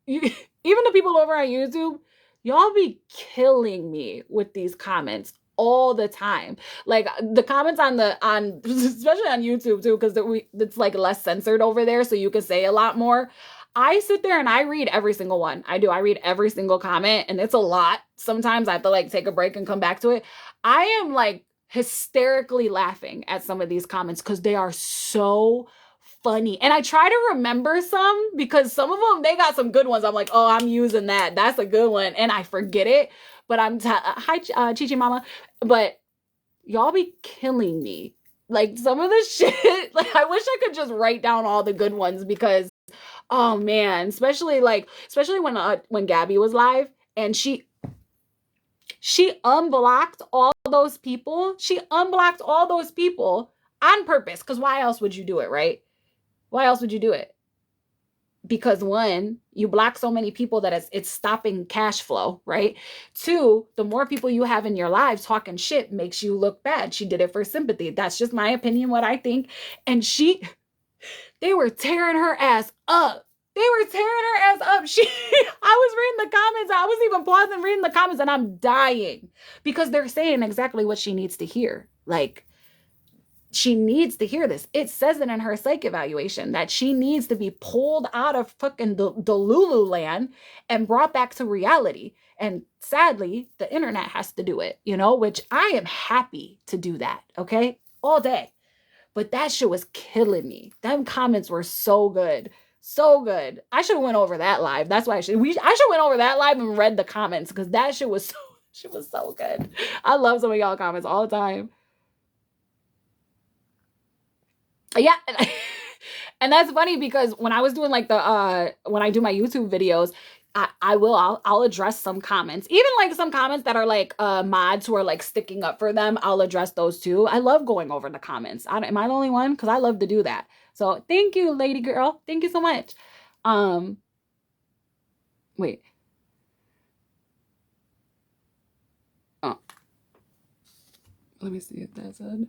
even the people over on YouTube, y'all be killing me with these comments all the time. Like, the comments on especially on YouTube too, because it's like less censored over there, so you can say a lot more. I sit there and I read every single one. I do. I read every single comment, and it's a lot. Sometimes I have to like take a break and come back to it. I am like hysterically laughing at some of these comments because they are so funny. And I try to remember some, because some of them, they got some good ones. I'm like, oh, I'm using that. That's a good one. And I forget it. But hi, Chichi Mama. But y'all be killing me. Like, some of the shit, like, I wish I could just write down all the good ones, because Oh man, especially when Gabby was live and she unblocked all those people. She unblocked all those people on purpose. Because why else would you do it, right? Why else would you do it? Because one, you block so many people that it's stopping cash flow, right? Two, the more people you have in your lives talking shit makes you look bad. She did it for sympathy. That's just my opinion, what I think. And they were tearing her ass up. They were tearing her ass up. I was reading the comments. I was even pausing reading the comments, and I'm dying because they're saying exactly what she needs to hear. Like, she needs to hear this. It says it in her psych evaluation that she needs to be pulled out of fucking the Lulu land and brought back to reality. And sadly, the internet has to do it, which I am happy to do that, okay? All day. But that shit was killing me. Them comments were so good. So good. I should have went over that live. That's why I should went over that live and read the comments because that shit was so good. I love some of y'all comments all the time. Yeah. And that's funny because when I was doing like when I do my YouTube videos, I'll address some comments, even like some comments that are like mods who are like sticking up for them. I'll address those too. I love going over the comments. Am I the only one? Because I love to do that. So thank you, lady girl. Thank you so much. Wait. Oh, let me see if that's it.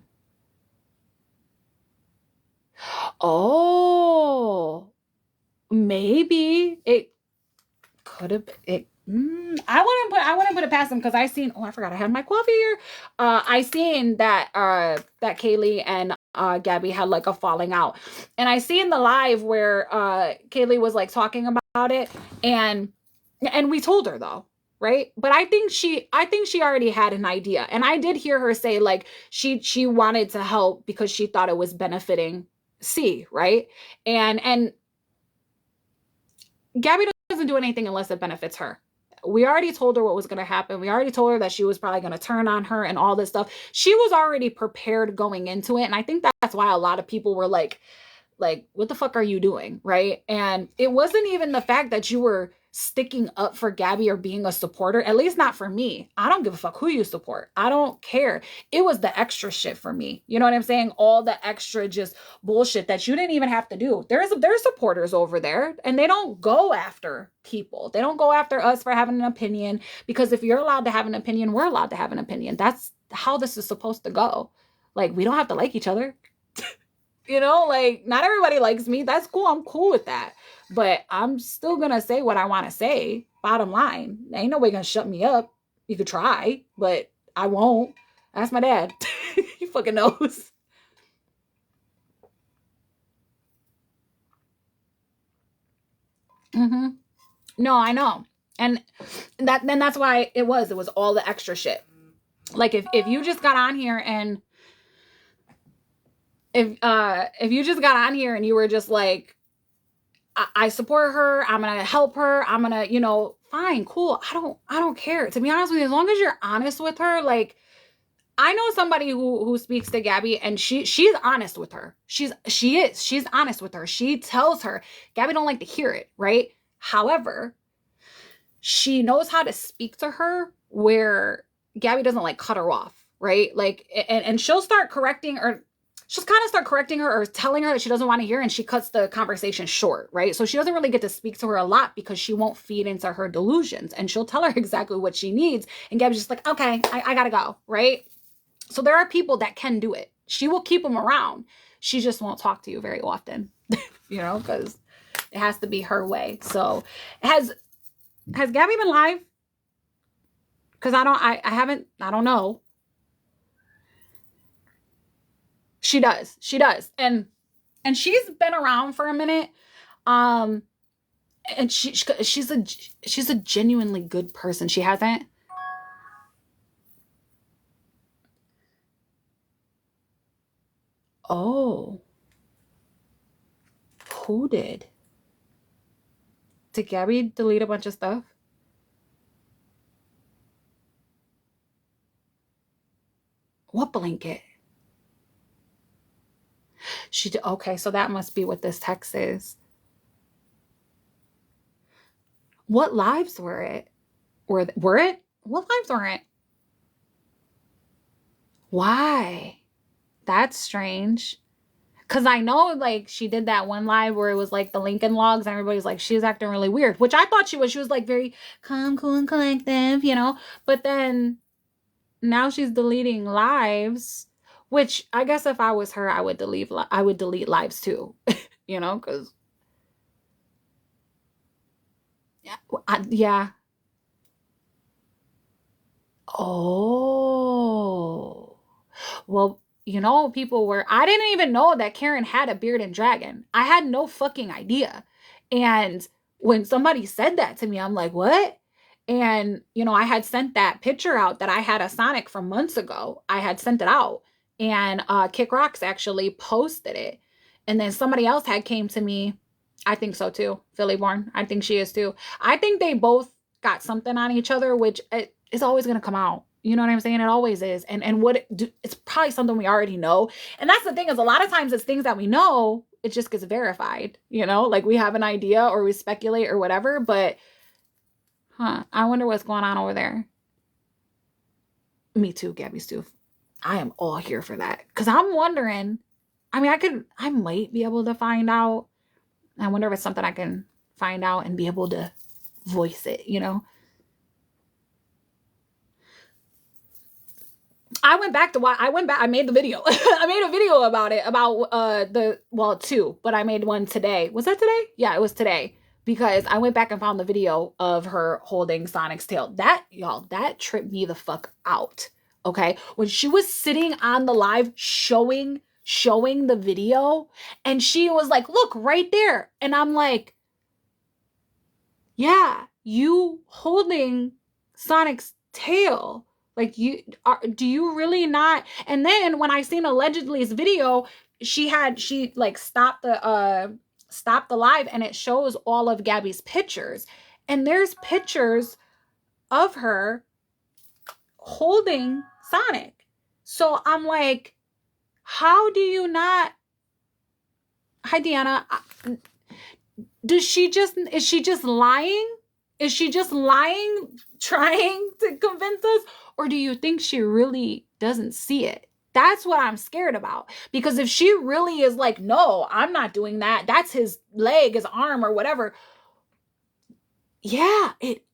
Oh, maybe it could have it. I wouldn't put it past them because I forgot I had my coffee here. I seen that Kaylee and Gabby had like a falling out, and I seen the live where Kaylee was like talking about it, and we told her though, right? But I think she already had an idea, and I did hear her say like she wanted to help because she thought it was benefiting C, right? And Gabby doesn't do anything unless it benefits her. We already told her what was going to happen. We already told her that she was probably going to turn on her and all this stuff. She was already prepared going into it. And I think that's why a lot of people were like, what the fuck are you doing? Right. And it wasn't even the fact that you were sticking up for Gabby or being a supporter, at least not for me. I don't give a fuck who you support. I don't care. It was the extra shit for me. You know what I'm saying? All the extra just bullshit that you didn't even have to do. There's supporters over there and they don't go after people. They don't go after us for having an opinion because if you're allowed to have an opinion, we're allowed to have an opinion. That's how this is supposed to go. Like, we don't have to like each other. Like, not everybody likes me. That's cool. I'm cool with that. But I'm still going to say what I want to say. Bottom line. Ain't nobody going to shut me up. You could try, but I won't. Ask my dad. He fucking knows. Mm-hmm. No, I know. And that's why it was all the extra shit. Like, if you just got on here and if you just got on here and you were just like, I support her, I'm gonna help her, I'm gonna, fine, cool. I don't care. To be honest with you, as long as you're honest with her, like, I know somebody who speaks to Gabby and she's honest with her. She's honest with her. She tells her, Gabby don't like to hear it, right? However, she knows how to speak to her where Gabby doesn't like cut her off, right? Like, and she'll start correcting or she'll kind of start correcting her or telling her that she doesn't want to hear and she cuts the conversation short, right? So she doesn't really get to speak to her a lot because she won't feed into her delusions and she'll tell her exactly what she needs. And Gabby's just like, okay, I gotta go, right? So there are people that can do it. She will keep them around. She just won't talk to you very often, because it has to be her way. So has Gabby been live? Because I don't know. She does. And she's been around for a minute. And she's a genuinely good person. She hasn't. Oh. Who did? Did Gabby delete a bunch of stuff? What blanket? She did. Okay, so that must be what this text is. What lives were it? Were it? What lives were it? Why? That's strange. Cause I know like she did that one live where it was like the Lincoln Logs and everybody's like, she's acting really weird, which I thought she was. She was like very calm, cool, and collective, you know? But then now she's deleting lives, which I guess if I was her, I would delete lives too, you know? Cause yeah, yeah. Oh. Well, you know, people were, I didn't even know that Karen had a bearded dragon. I had no fucking idea. And when somebody said that to me, I'm like, what? And, you know, I had sent that picture out that I had a Sonic from months ago. I had sent it out. And Kick Rocks actually posted it. And then somebody else had came to me. I think so too. Philly Born. I think she is too. I think they both got something on each other, which is always going to come out. You know what I'm saying? It always is. And it's probably something we already know. And that's the thing is a lot of times it's things that we know, it just gets verified, you know, like we have an idea or we speculate or whatever, but I wonder what's going on over there. Me too, Gabby Stu. I am all here for that. Cause I'm wondering, I mean, I might be able to find out. I wonder if it's something I can find out and be able to voice it, you know? I made the video. I made a video about it, about two, but I made one today. Was that today? Yeah, it was today. Because I went back and found the video of her holding Sonic's tail. That tripped me the fuck out. Okay? When she was sitting on the live showing the video, and she was like, look, right there. And I'm like, yeah, you holding Sonic's tail. Like, do you really not? And then when I seen allegedly's video, she like stopped the live and it shows all of Gabby's pictures. And there's pictures of her holding Sonic. So I'm like, how do you not? Hi, Deanna. Is she just lying? Is she just lying, trying to convince us? Or do you think she really doesn't see it? That's what I'm scared about. Because if she really is like, no, I'm not doing that. That's his leg, his arm, or whatever. Yeah, it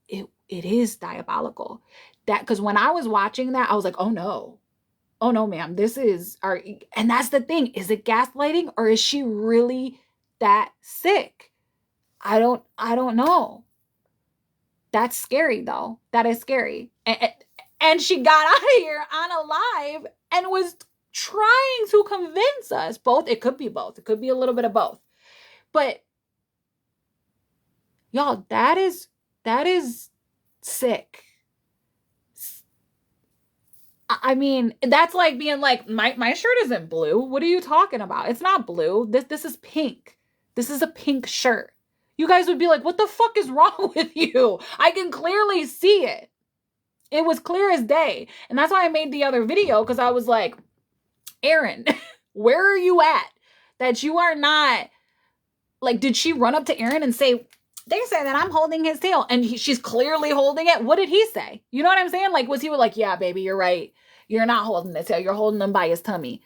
is diabolical. That because when I was watching that, I was like, oh no, ma'am, this is our. And that's the thing. Is it gaslighting or is she really that sick? I don't know. That's scary though. That is scary. And she got out of here on a live and was trying to convince us both. It could be both. It could be a little bit of both. But y'all, that is sick. I mean, that's like being like, my shirt isn't blue. What are you talking about? It's not blue. This is pink. This is a pink shirt. You guys would be like, what the fuck is wrong with you? I can clearly see it. It was clear as day. And that's why I made the other video, because I was like, Aaron, where are you at? That you are not, like, did she run up to Aaron and say, they say that I'm holding his tail, and she's clearly holding it? What did he say? You know what I'm saying? Like, was he like, yeah, baby, you're right. You're not holding the tail. You're holding him by his tummy.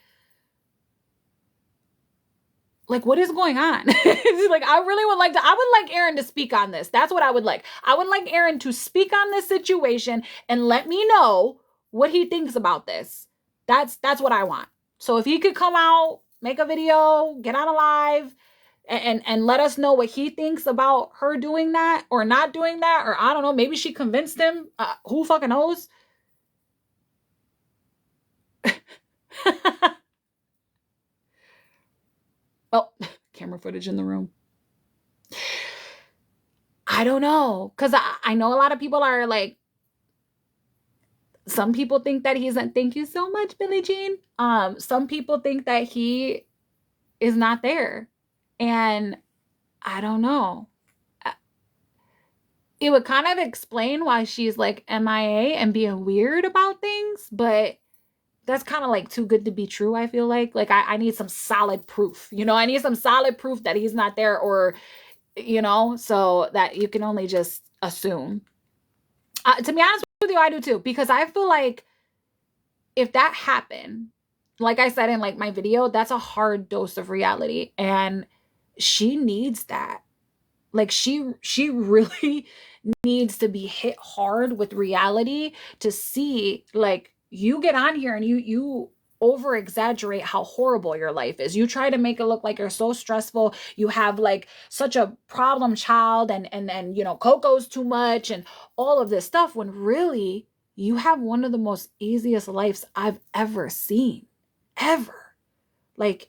Like, what is going on? Like, I would like Aaron to speak on this. That's what I would like. I would like Aaron to speak on this situation and let me know what he thinks about this. That's what I want. So if he could come out, make a video, get on a live, and let us know what he thinks about her doing that or not doing that, or I don't know, maybe she convinced him. Who fucking knows? Oh, camera footage in the room. I don't know. Because I know a lot of people are like, some people think that he's, thank you so much, Billie Jean. Some people think that he is not there. And I don't know. It would kind of explain why she's like MIA and being weird about things, but that's kind of like too good to be true, I feel like. Like, I need some solid proof. You know, I need some solid proof that he's not there, or, you know, so that you can only just assume. To be honest with you, I do too, because I feel like if that happened, like I said in like my video, that's a hard dose of reality, and she needs that. Like she really needs to be hit hard with reality to see, like, you get on here and you over exaggerate how horrible your life is. You try to make it look like you're so stressful. You have like such a problem child, and you know, Coco's too much and all of this stuff, when really you have one of the most easiest lives I've ever seen. Ever. Like,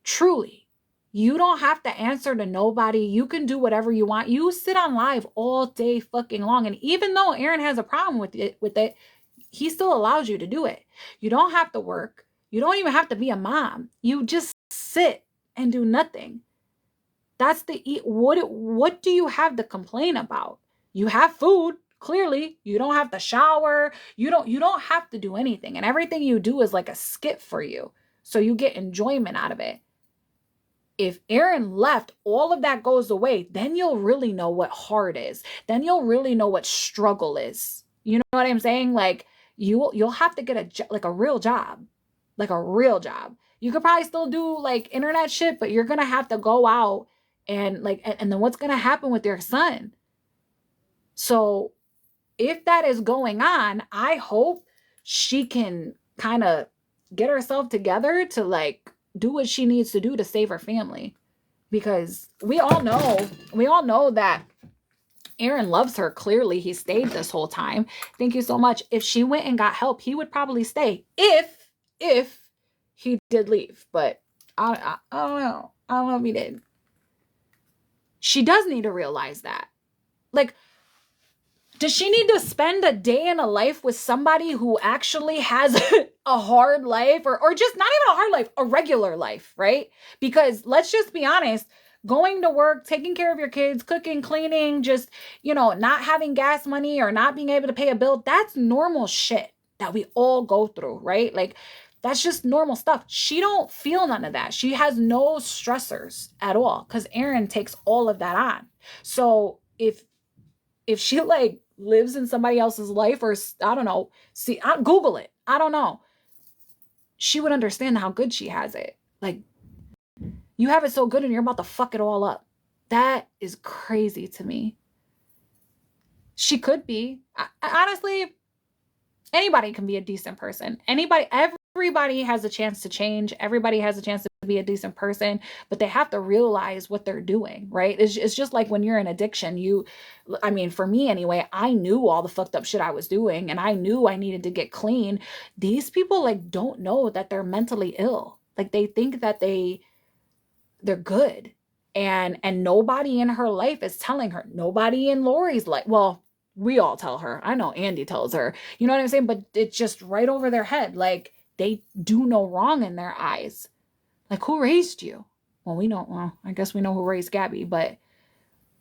truly. You don't have to answer to nobody. You can do whatever you want. You sit on live all day fucking long. And even though Aaron has a problem with it, he still allows you to do it. You don't have to work. You don't even have to be a mom. You just sit and do nothing. That's the what do you have to complain about? You have food, clearly. You don't have to shower. You don't have to do anything. And everything you do is like a skit for you. So you get enjoyment out of it. If Aaron left, all of that goes away. Then you'll really know what hard is. Then you'll really know what struggle is. You know what I'm saying? Like, you'll have to get a real job. Like a real job. You could probably still do like internet shit, but you're going to have to go out and like, and then what's going to happen with your son? So if that is going on, I hope she can kind of get herself together to like do what she needs to do to save her family, because we all know that Aaron loves her. Clearly he stayed this whole time. Thank you so much. If she went and got help, he would probably stay if he did leave, but I don't know. I don't know if he did. She does need to realize that. Like, does she need to spend a day in a life with somebody who actually has a hard life, or just not even a hard life, a regular life, right? Because let's just be honest, going to work, taking care of your kids, cooking, cleaning, just, you know, not having gas money or not being able to pay a bill, that's normal shit that we all go through, right? Like, that's just normal stuff. She don't feel none of that. She has no stressors at all because Aaron takes all of that on. So if she like lives in somebody else's life, or I don't know, Google it. I don't know. She would understand how good she has it. Like, you have it so good and you're about to fuck it all up. That is crazy to me. She could be. Honestly, anybody can be a decent person. Everybody has a chance to change. Everybody has a chance to be a decent person, but they have to realize what they're doing, right? It's just like when you're in addiction, for me anyway, I knew all the fucked up shit I was doing and I knew I needed to get clean. These people like don't know that they're mentally ill. Like they think that they're good. And nobody in her life is telling her. Nobody in Lori's life. Well, we all tell her. I know Andy tells her. You know what I'm saying? But it's just right over their head. Like, they do no wrong in their eyes. Like, who raised you? Well, I guess we know who raised Gabby, but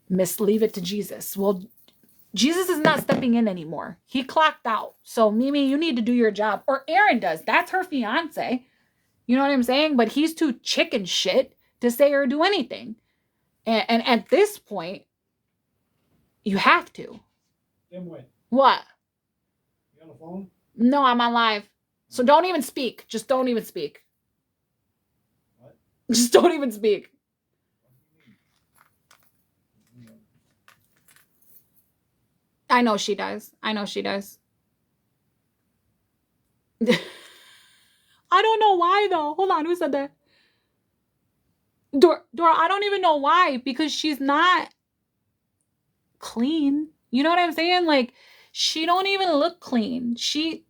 leave it to Jesus. Well, Jesus is not stepping in anymore. He clocked out. So, Mimi, you need to do your job. Or Aaron does. That's her fiance. You know what I'm saying? But he's too chicken shit to say or do anything. And at this point, you have to. What?
You on the phone?
No, I'm on live. So don't even speak. Just don't even speak.
What?
Just don't even speak. I know she does. I don't know why though. Hold on, who said that? Dora, I don't even know why, because she's not clean. You know what I'm saying? Like, she don't even look clean. She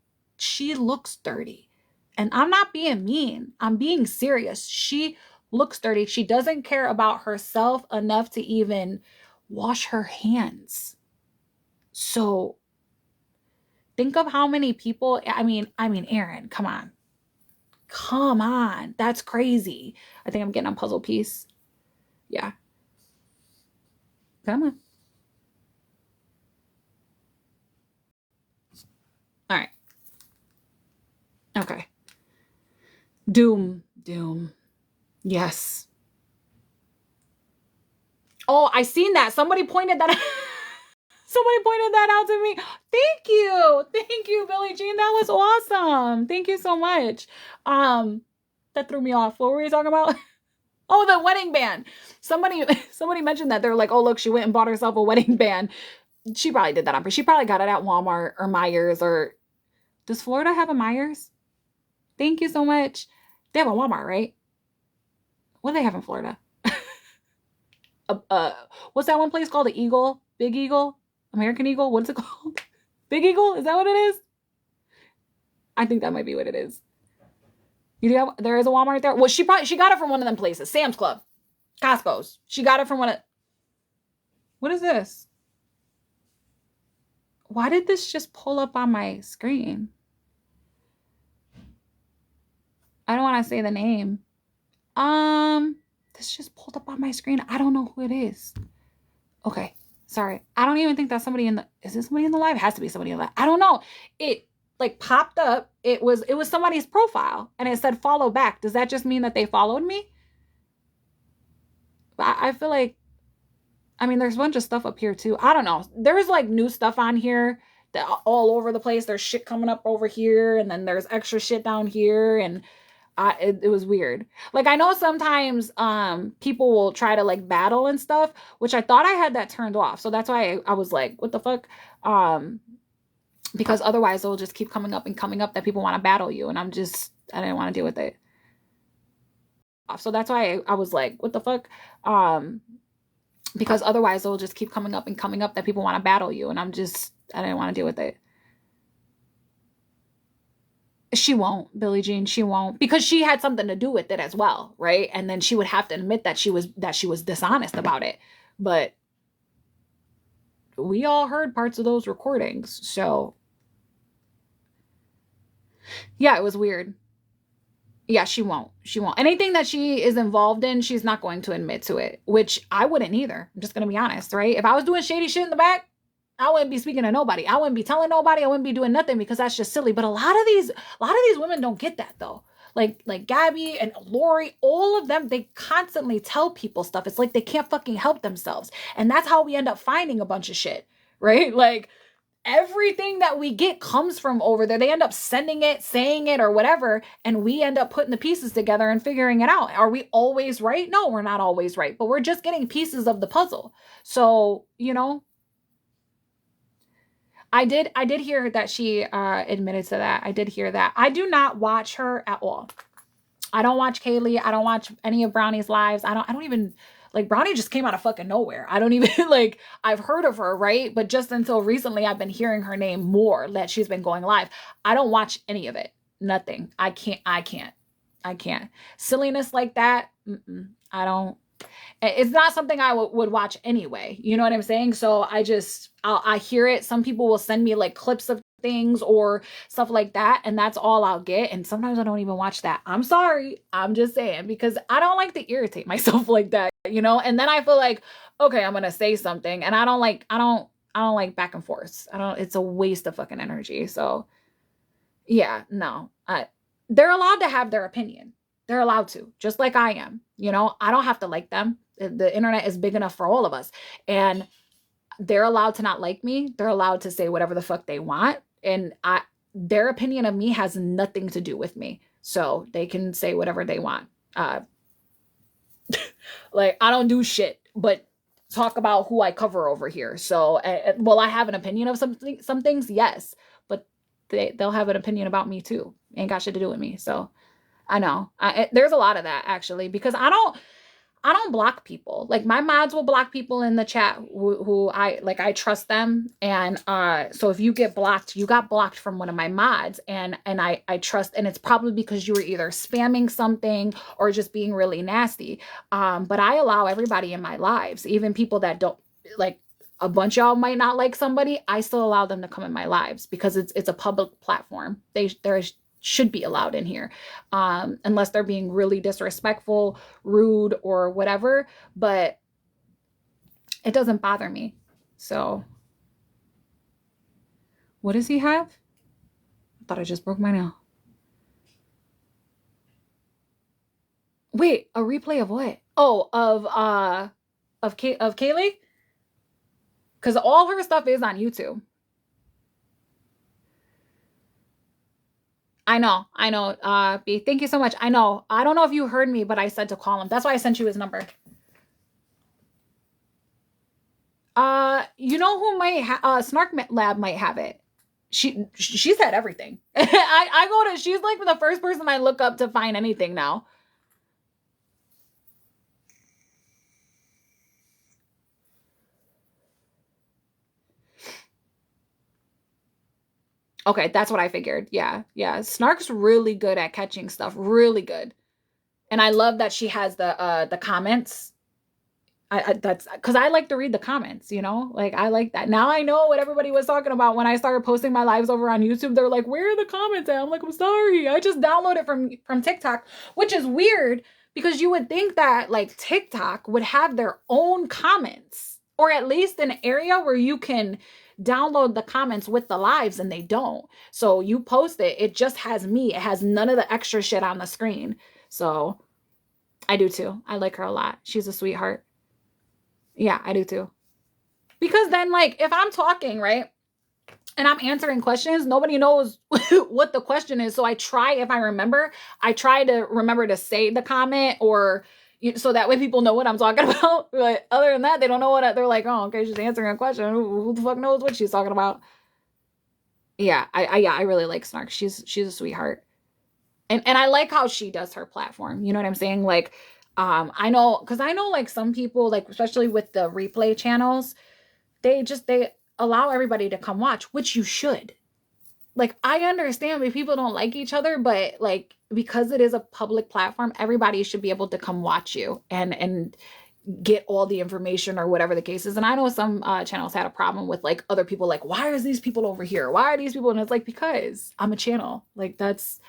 looks dirty. And I'm not being mean. I'm being serious. She looks dirty. She doesn't care about herself enough to even wash her hands. So think of how many people, I mean, Aaron, come on. Come on. That's crazy. I think I'm getting a puzzle piece. Yeah. Come on. All right. Okay. Doom. Yes. Oh, I seen that. Somebody pointed that Somebody pointed that out to me. Thank you. Thank you, Billie Jean. That was awesome. Thank you so much. That threw me off. What were we talking about? Oh, the wedding band. Somebody mentioned that. They're like, oh, look, she went and bought herself a wedding band. She probably did that on purpose. She probably got it at Walmart or Myers, or does Florida have a Myers? Thank you so much. They have a Walmart, right? What do they have in Florida? What's that one place called? The Eagle? Big Eagle? American Eagle? What's it called? Big Eagle? Is that what it is? I think that might be what it is. There is a Walmart there? Well, she got it from one of them places. Sam's Club. Costco's. She got it from one of... What is this? Why did this just pull up on my screen? I don't want to say the name. This just pulled up on my screen. I don't know who it is. Okay. Sorry. I don't even think that's somebody in the... Is this somebody in the live? It has to be somebody in the live. I don't know. It like popped up. It was somebody's profile and it said follow back. Does that just mean that they followed me? I feel like, I mean, there's a bunch of stuff up here too. I don't know. There's like new stuff on here that all over the place. There's shit coming up over here and then there's extra shit down here, and it was weird. Like, I know sometimes people will try to like battle and stuff, which I thought I had that turned off. So that's why I was like, what the fuck? Because otherwise it'll just keep coming up that people want to battle you. And I didn't want to deal with it. So that's why I was like, what the fuck? Because otherwise it'll just keep coming up that people want to battle you. And I didn't want to deal with it. She won't, Billie Jean. She won't, because she had something to do with it as well, right? And then she would have to admit that she was dishonest about it. But we all heard parts of those recordings, so yeah, it was weird. Yeah, she won't. She won't. Anything that she is involved in, she's not going to admit to it, which I wouldn't either. I'm just gonna be honest, right? If I was doing shady shit in the back, I wouldn't be speaking to nobody. I wouldn't be telling nobody. I wouldn't be doing nothing, because that's just silly. But a lot of these women don't get that though. Like Gabby and Lori, all of them, they constantly tell people stuff. It's like they can't fucking help themselves. And that's how we end up finding a bunch of shit, right? Like, everything that we get comes from over there. They end up sending it, saying it, or whatever, and we end up putting the pieces together and figuring it out. Are we always right? No, we're not always right, but we're just getting pieces of the puzzle. So, you know, I did hear that she admitted to that. I did hear that. I do not watch her at all. I don't watch Kaylee. I don't watch any of Brownie's lives. I don't even, like, Brownie just came out of fucking nowhere. I don't even, like, I've heard of her, right? But just until recently, I've been hearing her name more, that she's been going live. I don't watch any of it. Nothing. I can't. Silliness like that, I don't. It's not something I would watch anyway. You know what I'm saying? So I hear it. Some people will send me like clips of things or stuff like that, and that's all I'll get. And sometimes I don't even watch that. I'm sorry. I'm just saying, because I don't like to irritate myself like that, you know? And then I feel like, okay, I'm going to say something, and I don't like back and forth. It's a waste of fucking energy. So yeah, no, they're allowed to have their opinion. They're allowed to, just like I am. You know, I don't have to like them. The internet is big enough for all of us. And they're allowed to not like me. They're allowed to say whatever the fuck they want. And their opinion of me has nothing to do with me. So they can say whatever they want. Like, I don't do shit, but talk about who I cover over here. So, will I have an opinion of some things? Yes. But they'll have an opinion about me too. Ain't got shit to do with me. So I know there's a lot of that, actually, because I don't block people. Like, my mods will block people in the chat who I trust them. And so if you get blocked, you got blocked from one of my mods, and I trust, and it's probably because you were either spamming something or just being really nasty. But I allow everybody in my lives, even people that don't, like, a bunch of y'all might not like somebody, I still allow them to come in my lives, because it's a public platform. There should be allowed in here, unless they're being really disrespectful, rude, or whatever. But it doesn't bother me. So what does he have? I thought I just broke my nail. Wait, a replay of what? Oh, of Kaylee? Because all her stuff is on YouTube. I know. B, thank you so much. I know. I don't know if you heard me, but I said to call him. That's why I sent you his number. You know who might Snark Lab might have it. She's had everything. I go to, she's like the first person I look up to find anything now. Okay, that's what I figured. Yeah. Snark's really good at catching stuff. Really good. And I love that she has the comments. That's because I like to read the comments, you know, like I like that. Now I know what everybody was talking about when I started posting my lives over on YouTube. They're like, where are the comments at? I'm like, I'm sorry, I just downloaded from TikTok, which is weird because you would think that like TikTok would have their own comments, or at least an area where you can download the comments with the lives, and they don't. So you post it, it just has me. It has none of the extra shit on the screen. So I do too. I like her a lot. She's a sweetheart. Yeah, I do too. Because then, like, if I'm talking, right, and I'm answering questions, nobody knows what the question is. So I try, if I remember, I try to remember to say the comment, or so that way people know what I'm talking about. But other than that, they don't know what they're like. Oh, okay, she's answering a question. Who the fuck knows what she's talking about? Yeah, I really like Snark. She's a sweetheart, and I like how she does her platform. You know what I'm saying? Like, I know, because I know like some people, like especially with the replay channels, they allow everybody to come watch, which you should. Like, I understand if people don't like each other, but like, because it is a public platform, everybody should be able to come watch you and get all the information or whatever the case is. And I know some channels had a problem with like other people, like, why are these people over here? Why are these people? And it's like, because I'm a channel. Like, that's,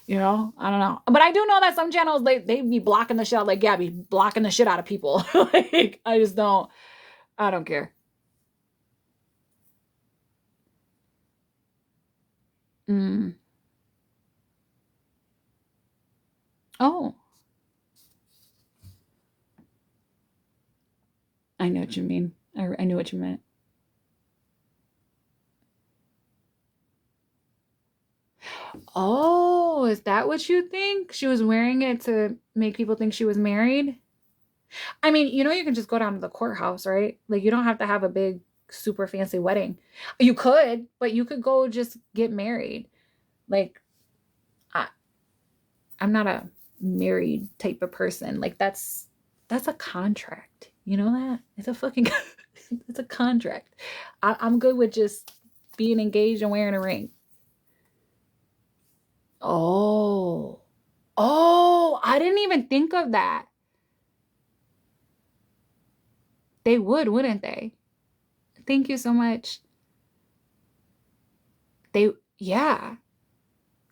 you know, I don't know. But I do know that some channels, they be blocking the shit out, like Gabby, blocking the shit out of people. Like, I don't care. Mm. Oh, I know what you mean. I knew what you meant. Oh, is that what you think? She was wearing it to make people think she was married? I mean, you know, you can just go down to the courthouse, right? Like, you don't have to have a big, super fancy wedding. You could, but you could go just get married. Like, I, I'm not a married type of person. Like, that's a contract. You know that? It's a fucking it's a contract. I'm good with just being engaged and wearing a ring. Oh. Oh, I didn't even think of that. They would, wouldn't they? Thank you so much. Yeah.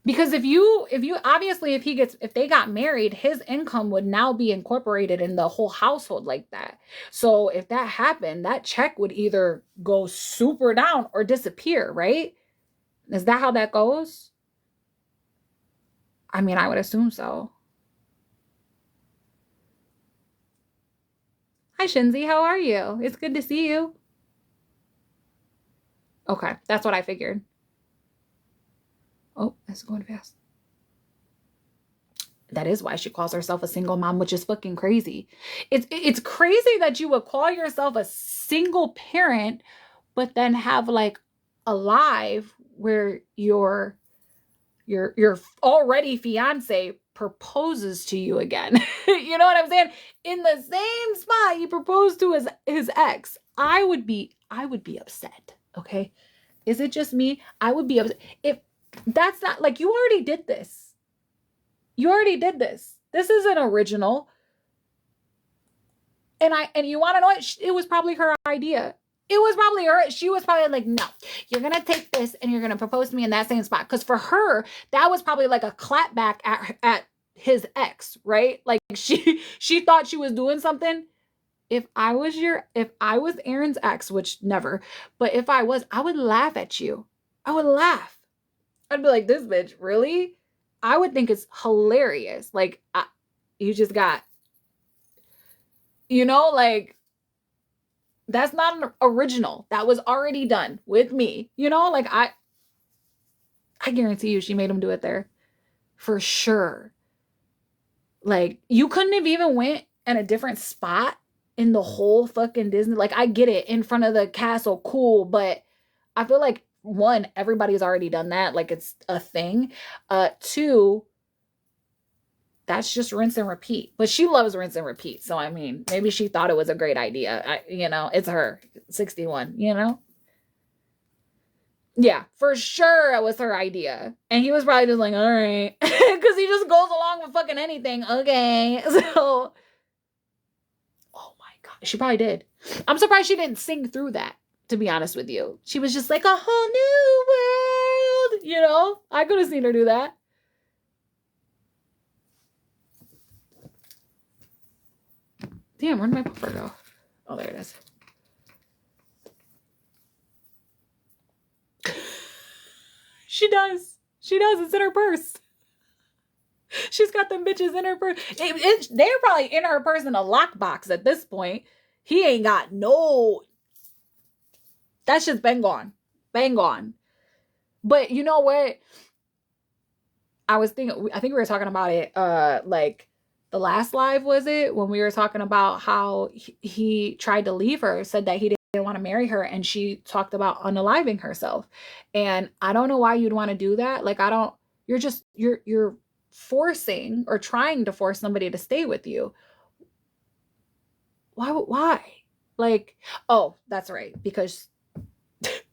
Because if you obviously if they got married, his income would now be incorporated in the whole household like that. So if that happened, that check would either go super down or disappear, right? Is that how that goes? I mean, I would assume so. Hi, Shinzi. How are you? It's good to see you. Okay, that's what I figured. Oh, that's going fast. That is why she calls herself a single mom, which is fucking crazy. It's crazy that you would call yourself a single parent, but then have like a live where your already fiance proposes to you again. You know what I'm saying? In the same spot he proposed to his ex. I would be upset. Okay. Is it just me? I would be upset. If that's not like, you already did this. You already did this. This is an original. And you want to know what? It was probably her idea. It was probably her. She was probably like, no, you're going to take this and you're going to propose to me in that same spot. Because for her, that was probably like a clapback at his ex, right? Like she thought she was doing something. If I was Aaron's ex, which never, but if I would laugh at you. I would laugh. I'd be like, this bitch, really? I would think it's hilarious. Like, you just got, you know, like, That's not an original. That was already done with me. You know, like I guarantee you she made him do it there. For sure. Like you couldn't have even went in a different spot in the whole fucking Disney. Like I get it, in front of the castle, cool, but I feel like one, everybody's already done that, like it's a thing. Two, that's just rinse and repeat. But she loves rinse and repeat. So I mean, maybe she thought it was a great idea. It's her 61, Yeah, for sure it was her idea. And he was probably just like, all right. Because he just goes along with fucking anything. Okay. So, oh my God. She probably did. I'm surprised she didn't sing through that, to be honest with you. She was just like, a whole new world. I could have seen her do that. Damn, where'd my popper go? Oh, there it is. She does. It's in her purse. She's got them bitches in her purse. They're probably in her purse in a lockbox at this point. He ain't got no. That shit's been gone. Bang gone. But you know what? I think we were talking about it, like the last live, was it? When we were talking about how he tried to leave her, said that he didn't want to marry her, and she talked about unaliving herself. And I don't know why you'd want to do that. Like, you're forcing or trying to force somebody to stay with you. Why? Like, oh, that's right, because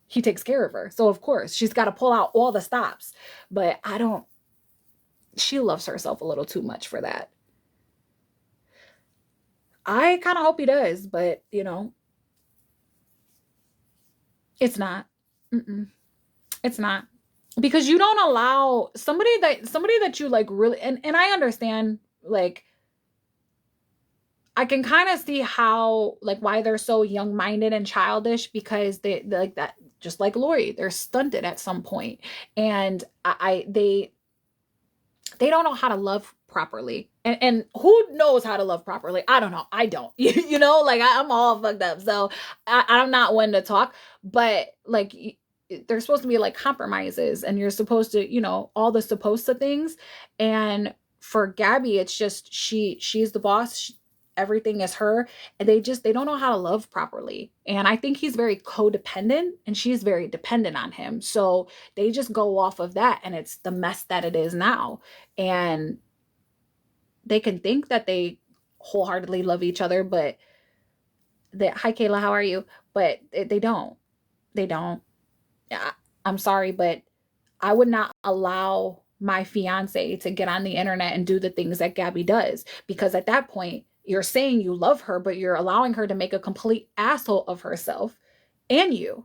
he takes care of her. So of course she's got to pull out all the stops. But she loves herself a little too much for that. I kind of hope he does, but it's not. It's not. Because you don't allow somebody that you like really, and I understand, like, I can kind of see how, like, why they're so young-minded and childish, because they like that, just like Lori, they're stunted at some point. And they don't know how to love properly. And who knows how to love properly? I don't know. I don't. Like I'm all fucked up. So I'm not one to talk, but like there's supposed to be like compromises, and you're supposed to, all the supposed to things. And for Gabby, it's just she's the boss. Everything is her, and they don't know how to love properly. And I think he's very codependent and she's very dependent on him. So they just go off of that, and it's the mess that it is now. And they can think that they wholeheartedly love each other, but hi Kayla, how are you? But they don't. I'm sorry, but I would not allow my fiance to get on the internet and do the things that Gabby does, because at that point you're saying you love her, but you're allowing her to make a complete asshole of herself and you.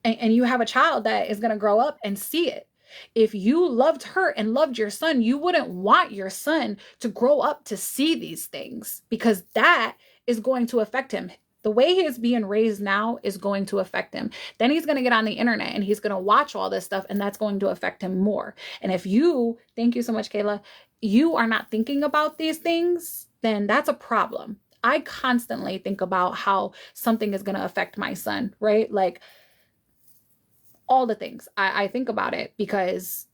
And you have a child that is going to grow up and see it. If you loved her and loved your son, you wouldn't want your son to grow up to see these things, because that is going to affect him. The way he is being raised now is going to affect him. Then he's going to get on the internet and he's going to watch all this stuff, and that's going to affect him more. And if you, thank you so much, Kayla, you are not thinking about these things, then that's a problem. I constantly think about how something is going to affect my son, right? Like all the things. I think about it because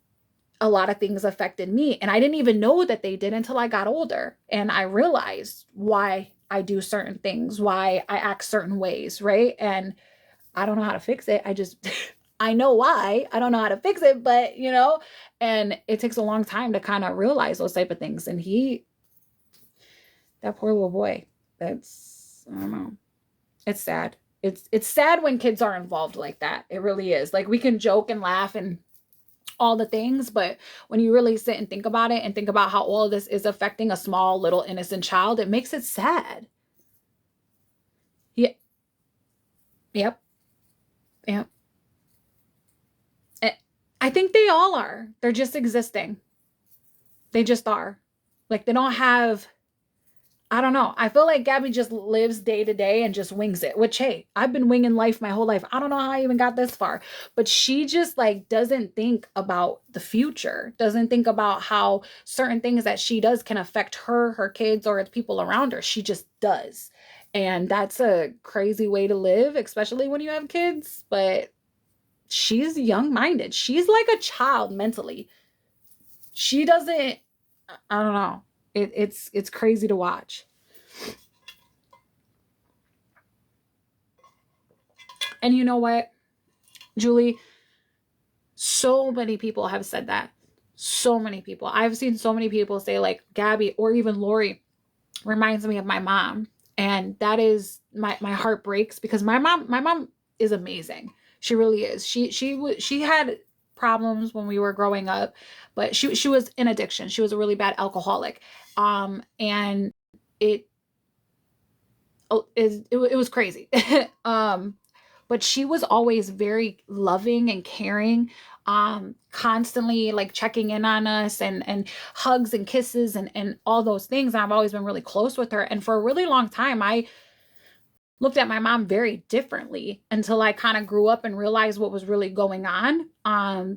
a lot of things affected me, and I didn't even know that they did until I got older. And I realized why I do certain things, why I act certain ways, right? And I don't know how to fix it. I know why. I don't know how to fix it, but and it takes a long time to kind of realize those type of things. And that poor little boy, I don't know. It's sad. It's sad when kids are involved like that. It really is. Like, we can joke and laugh and all the things, but when you really sit and think about it, and think about how all of this is affecting a small little innocent child, it makes it sad. Yeah. Yep. I think they all are. They're just existing. They just are. Like, they don't have, I don't know. I feel like Gabby just lives day to day and just wings it, which, hey, I've been winging life my whole life. I don't know how I even got this far, but she just like doesn't think about the future, doesn't think about how certain things that she does can affect her, her kids, or the people around her. She just does. And that's a crazy way to live, especially when you have kids. But she's young minded. She's like a child mentally. She doesn't, I don't know. It's crazy to watch. And you know what, Julie? So many people have said that. So many people. I've seen so many people say like Gabby or even Lori reminds me of my mom. And that is my heart breaks because my mom is amazing. She really is. She had problems when we were growing up, but she was in addiction. She was a really bad alcoholic. And it it was crazy. But she was always very loving and caring, constantly like checking in on us and hugs and kisses and all those things. And I've always been really close with her. And for a really long time, I looked at my mom very differently until I kind of grew up and realized what was really going on.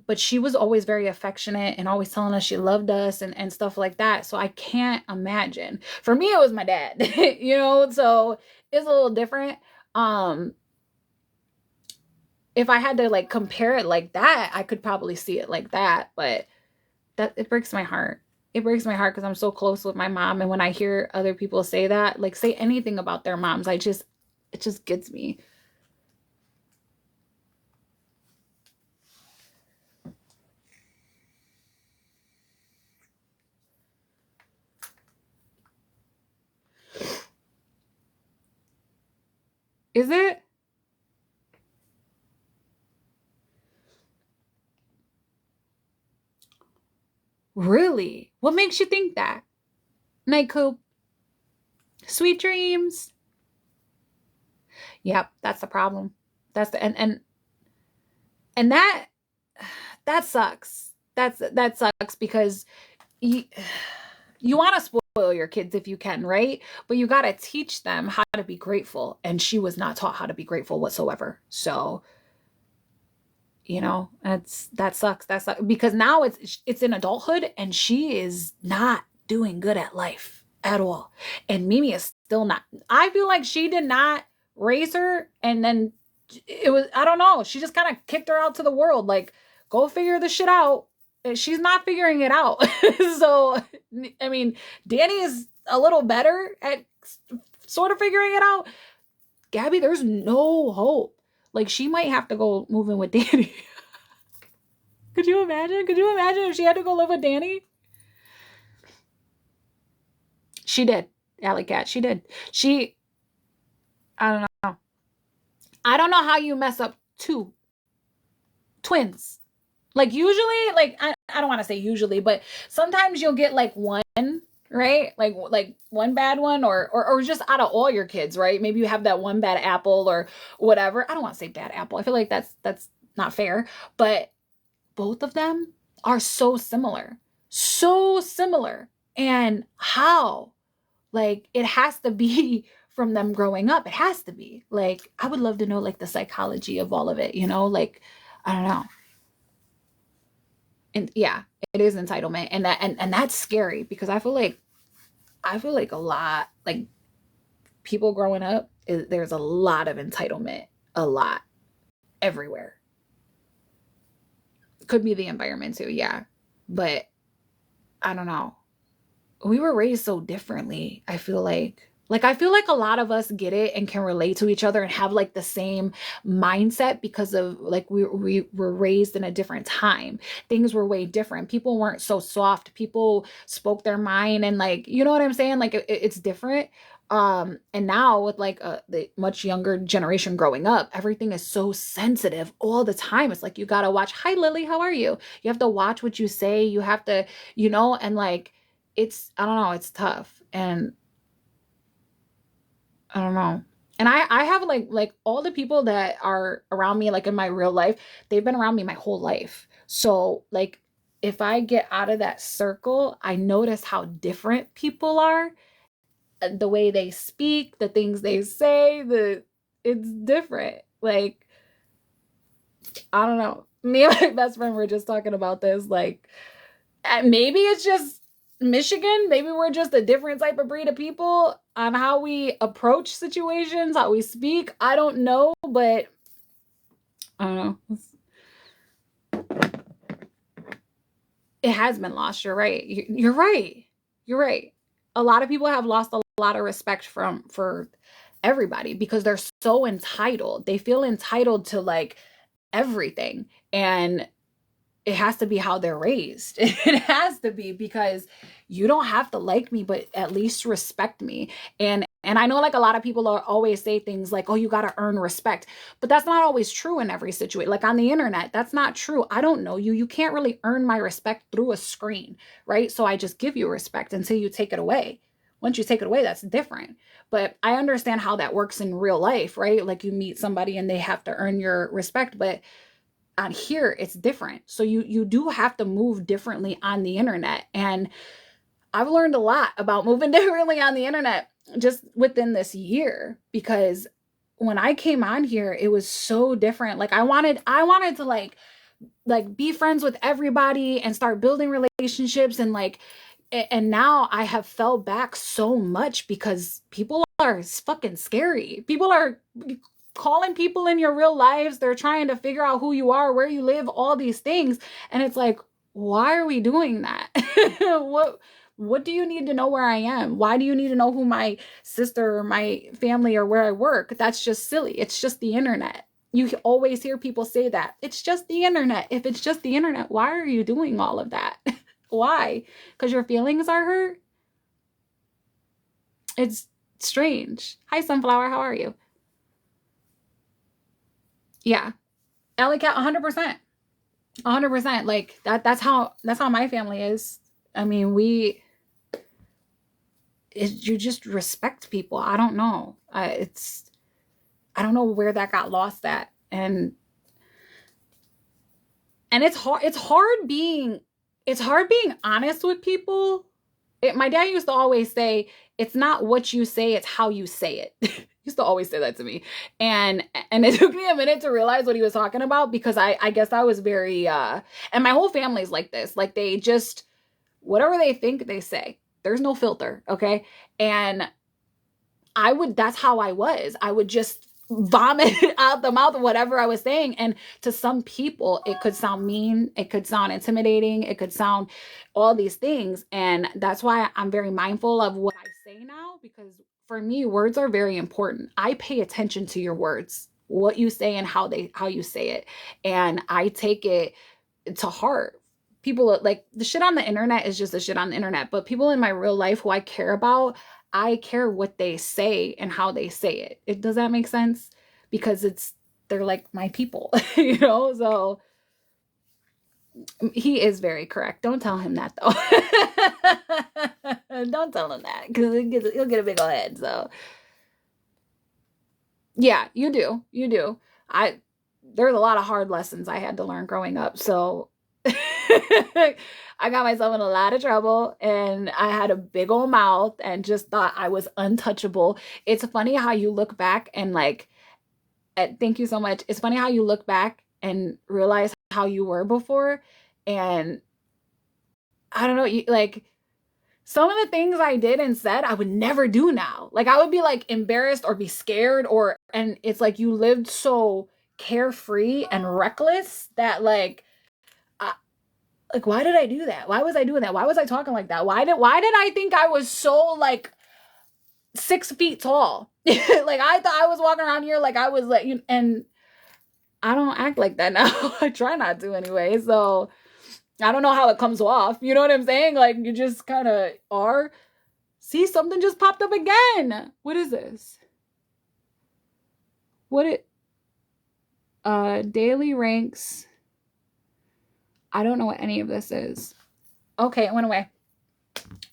But she was always very affectionate and always telling us she loved us and stuff like that. So I can't imagine. For me, it was my dad, you know, so it's a little different. If I had to like compare it like that, I could probably see it like that, but that it breaks my heart. It breaks my heart because I'm so close with my mom. And when I hear other people say that, like say anything about their moms, it just gets me. Is it? Really? What makes you think that? Night Coop. Sweet dreams. Yep, that's the problem. That's the and that sucks. That sucks because you want to spoil your kids if you can, right? But you got to teach them how to be grateful. And she was not taught how to be grateful whatsoever. So, you know, that sucks. That sucks because now it's in adulthood and she is not doing good at life at all. And Mimi is still not. I feel like she did not raise her and then it was, I don't know, she just kind of kicked her out to the world like go figure the shit out. She's not figuring it out. So, I mean, Danny is a little better at sort of figuring it out. Gabby, there's no hope. Like, she might have to go move in with Danny. Could you imagine? Could you imagine if she had to go live with Danny? She did. Alley Cat, she did. I don't know. I don't know how you mess up two twins. Like usually, like I don't want to say usually, but sometimes you'll get like one, right? Like one bad one or just out of all your kids, right? Maybe you have that one bad apple or whatever. I don't want to say bad apple. I feel like that's not fair, but both of them are so similar. So similar. And how? Like it has to be from them growing up. It has to be. Like I would love to know like the psychology of all of it, you know? Like I don't know. And yeah, it is entitlement and that's scary because I feel like a lot like people growing up there's a lot of entitlement, a lot everywhere. Could be the environment too, yeah, but I don't know, we were raised so differently. I feel like a lot of us get it and can relate to each other and have like the same mindset because of like we were raised in a different time. Things were way different. People weren't so soft. People spoke their mind and like, you know what I'm saying? Like it's different. And now with like the much younger generation growing up, everything is so sensitive all the time. It's like you gotta watch. Hi Lily, how are you? You have to watch what you say. You have to, you know, and like I don't know, it's tough. And I don't know. And I have like all the people that are around me, like in my real life, they've been around me my whole life. So like if I get out of that circle, I notice how different people are. the way they speak, the things they say, it's different. Like, I don't know. Me and my best friend were just talking about this. Like, maybe it's just Michigan. Maybe we're just a different type of breed of people on how we approach situations, how we speak. I don't know, but I don't know. It has been lost. You're right. You're right. You're right. A lot of people have lost a lot of respect for everybody because they're so entitled. They feel entitled to like everything. And it has to be how they're raised. It has to be, because you don't have to like me, but at least respect me. And I know like a lot of people are always say things like, oh, you got to earn respect. But that's not always true in every situation. Like on the internet, that's not true. I don't know you. You can't really earn my respect through a screen, right? So I just give you respect until you take it away. Once you take it away, that's different. But I understand how that works in real life, right? Like you meet somebody and they have to earn your respect, but on here it's different. So you do have to move differently on the internet. And I've learned a lot about moving differently on the internet just within this year, because when I came on here, it was so different. Like I wanted to like be friends with everybody and start building relationships, and like, and now I have fell back so much because people are fucking scary. People are calling people in your real lives. They're trying to figure out who you are, where you live, all these things. And it's like, why are we doing that? What do you need to know where I am? Why do you need to know who my sister or my family or where I work? That's just silly. It's just the internet. You always hear people say that. It's just the internet. If it's just the internet, why are you doing all of that? Why? Because your feelings are hurt? It's strange. Hi, Sunflower. How are you? Yeah. Alley Cat, 100%. 100%. Like that's how my family is. I mean, you just respect people. I don't know. I don't know where that got lost at. And it's hard being honest with people. My dad used to always say, it's not what you say, it's how you say it. He used to always say that to me. And it took me a minute to realize what he was talking about, because I guess I was very and my whole family's like this. Like they just, whatever they think, they say. There's no filter, okay? And that's how I was. I would just vomit out the mouth of whatever I was saying. And to some people, it could sound mean, it could sound intimidating, it could sound all these things. And that's why I'm very mindful of what I say now, because for me, words are very important. I pay attention to your words, what you say and how you say it. And I take it to heart. People like the shit on the internet is just the shit on the internet, but people in my real life who I care about, I care what they say and how they say it. Does that make sense? Because they're like my people, you know? So he is very correct. Don't tell him that though. Don't tell him that, because he'll get a big old head. So yeah, you do. There's a lot of hard lessons I had to learn growing up. So I got myself in a lot of trouble, and I had a big old mouth and just thought I was untouchable. It's funny how you look back and like, thank you so much. It's funny how you look back and realize how you were before. And I don't know, like some of the things I did and said, I would never do now. Like I would be like embarrassed or be scared, and it's like you lived so carefree and reckless that like why did I do that? Why was I doing that? Why was I talking like that? Why did I think I was so like 6 feet tall? Like I thought I was walking around here like I was like, and I don't act like that now. I try not to anyway. So I don't know how it comes off. You know what I'm saying? Like you just kind of are. See, something just popped up again. What is this? Daily ranks. I don't know what any of this is. Okay, it went away.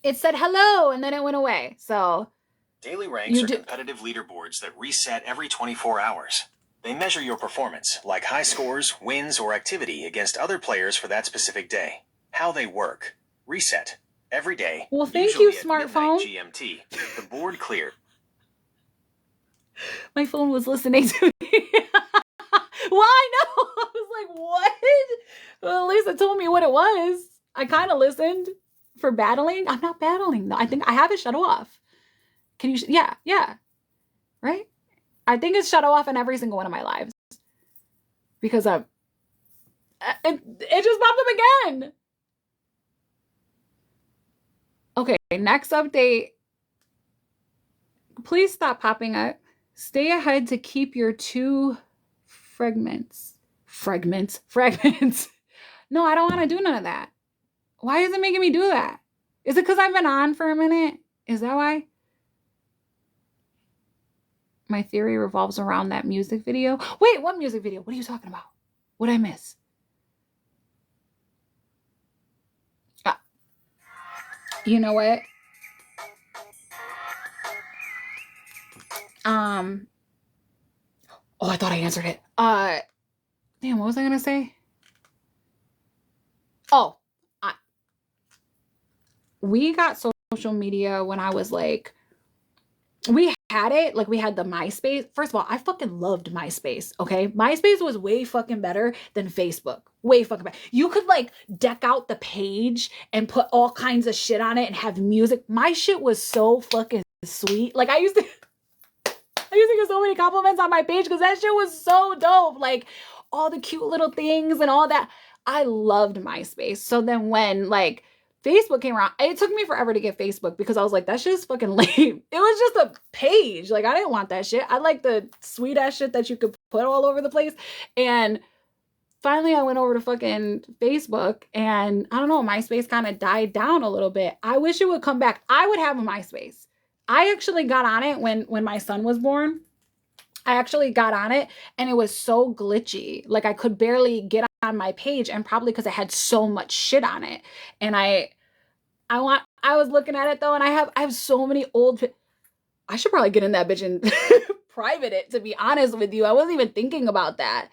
It said hello, and then it went away. So
daily ranks are competitive leaderboards that reset every 24 hours. They measure your performance, like high scores, wins, or activity against other players for that specific day. How they work. Reset. Every day,
Well, thank you,
usually at midnight
smartphone.
GMT, the board cleared.
My phone was listening to me. Well, I know. I was like, what? Well, at least it told me what it was. I kind of listened for battling. I'm not battling, though. I think I have it shut off. Can you? Yeah. Right? I think it's shut off in every single one of my lives. Because it just popped up again. Okay, next update. Please stop popping up. Stay ahead to keep your two fragments. No, I don't want to do none of that. Why is it making me do that? Is it because I've been on for a minute? Is that why? My theory revolves around that music video. Wait, what music video? What are you talking about? What did I miss? You know what? Oh, I thought I answered it. Damn, what was I gonna say? Oh, we got social media when I was like, we had it, like we had the MySpace. First of all, I fucking loved MySpace, okay? MySpace was way fucking better than Facebook. Way fucking better. You could like deck out the page and put all kinds of shit on it and have music. My shit was so fucking sweet. Like I used to get so many compliments on my page because that shit was so dope. Like all the cute little things and all that. I loved MySpace. So then when like Facebook came around, it took me forever to get Facebook because I was like, that shit's fucking lame. It was just a page. Like I didn't want that shit. I like the sweet ass shit that you could put all over the place. And finally I went over to fucking Facebook and I don't know, MySpace kind of died down a little bit. I wish it would come back. I would have a MySpace. I actually got on it when my son was born. I actually got on it and it was so glitchy. Like I could barely get on my page, and probably because I had so much shit on it. And I was looking at it though, and I have so many old. I should probably get in that bitch and private it. To be honest with you, I wasn't even thinking about that.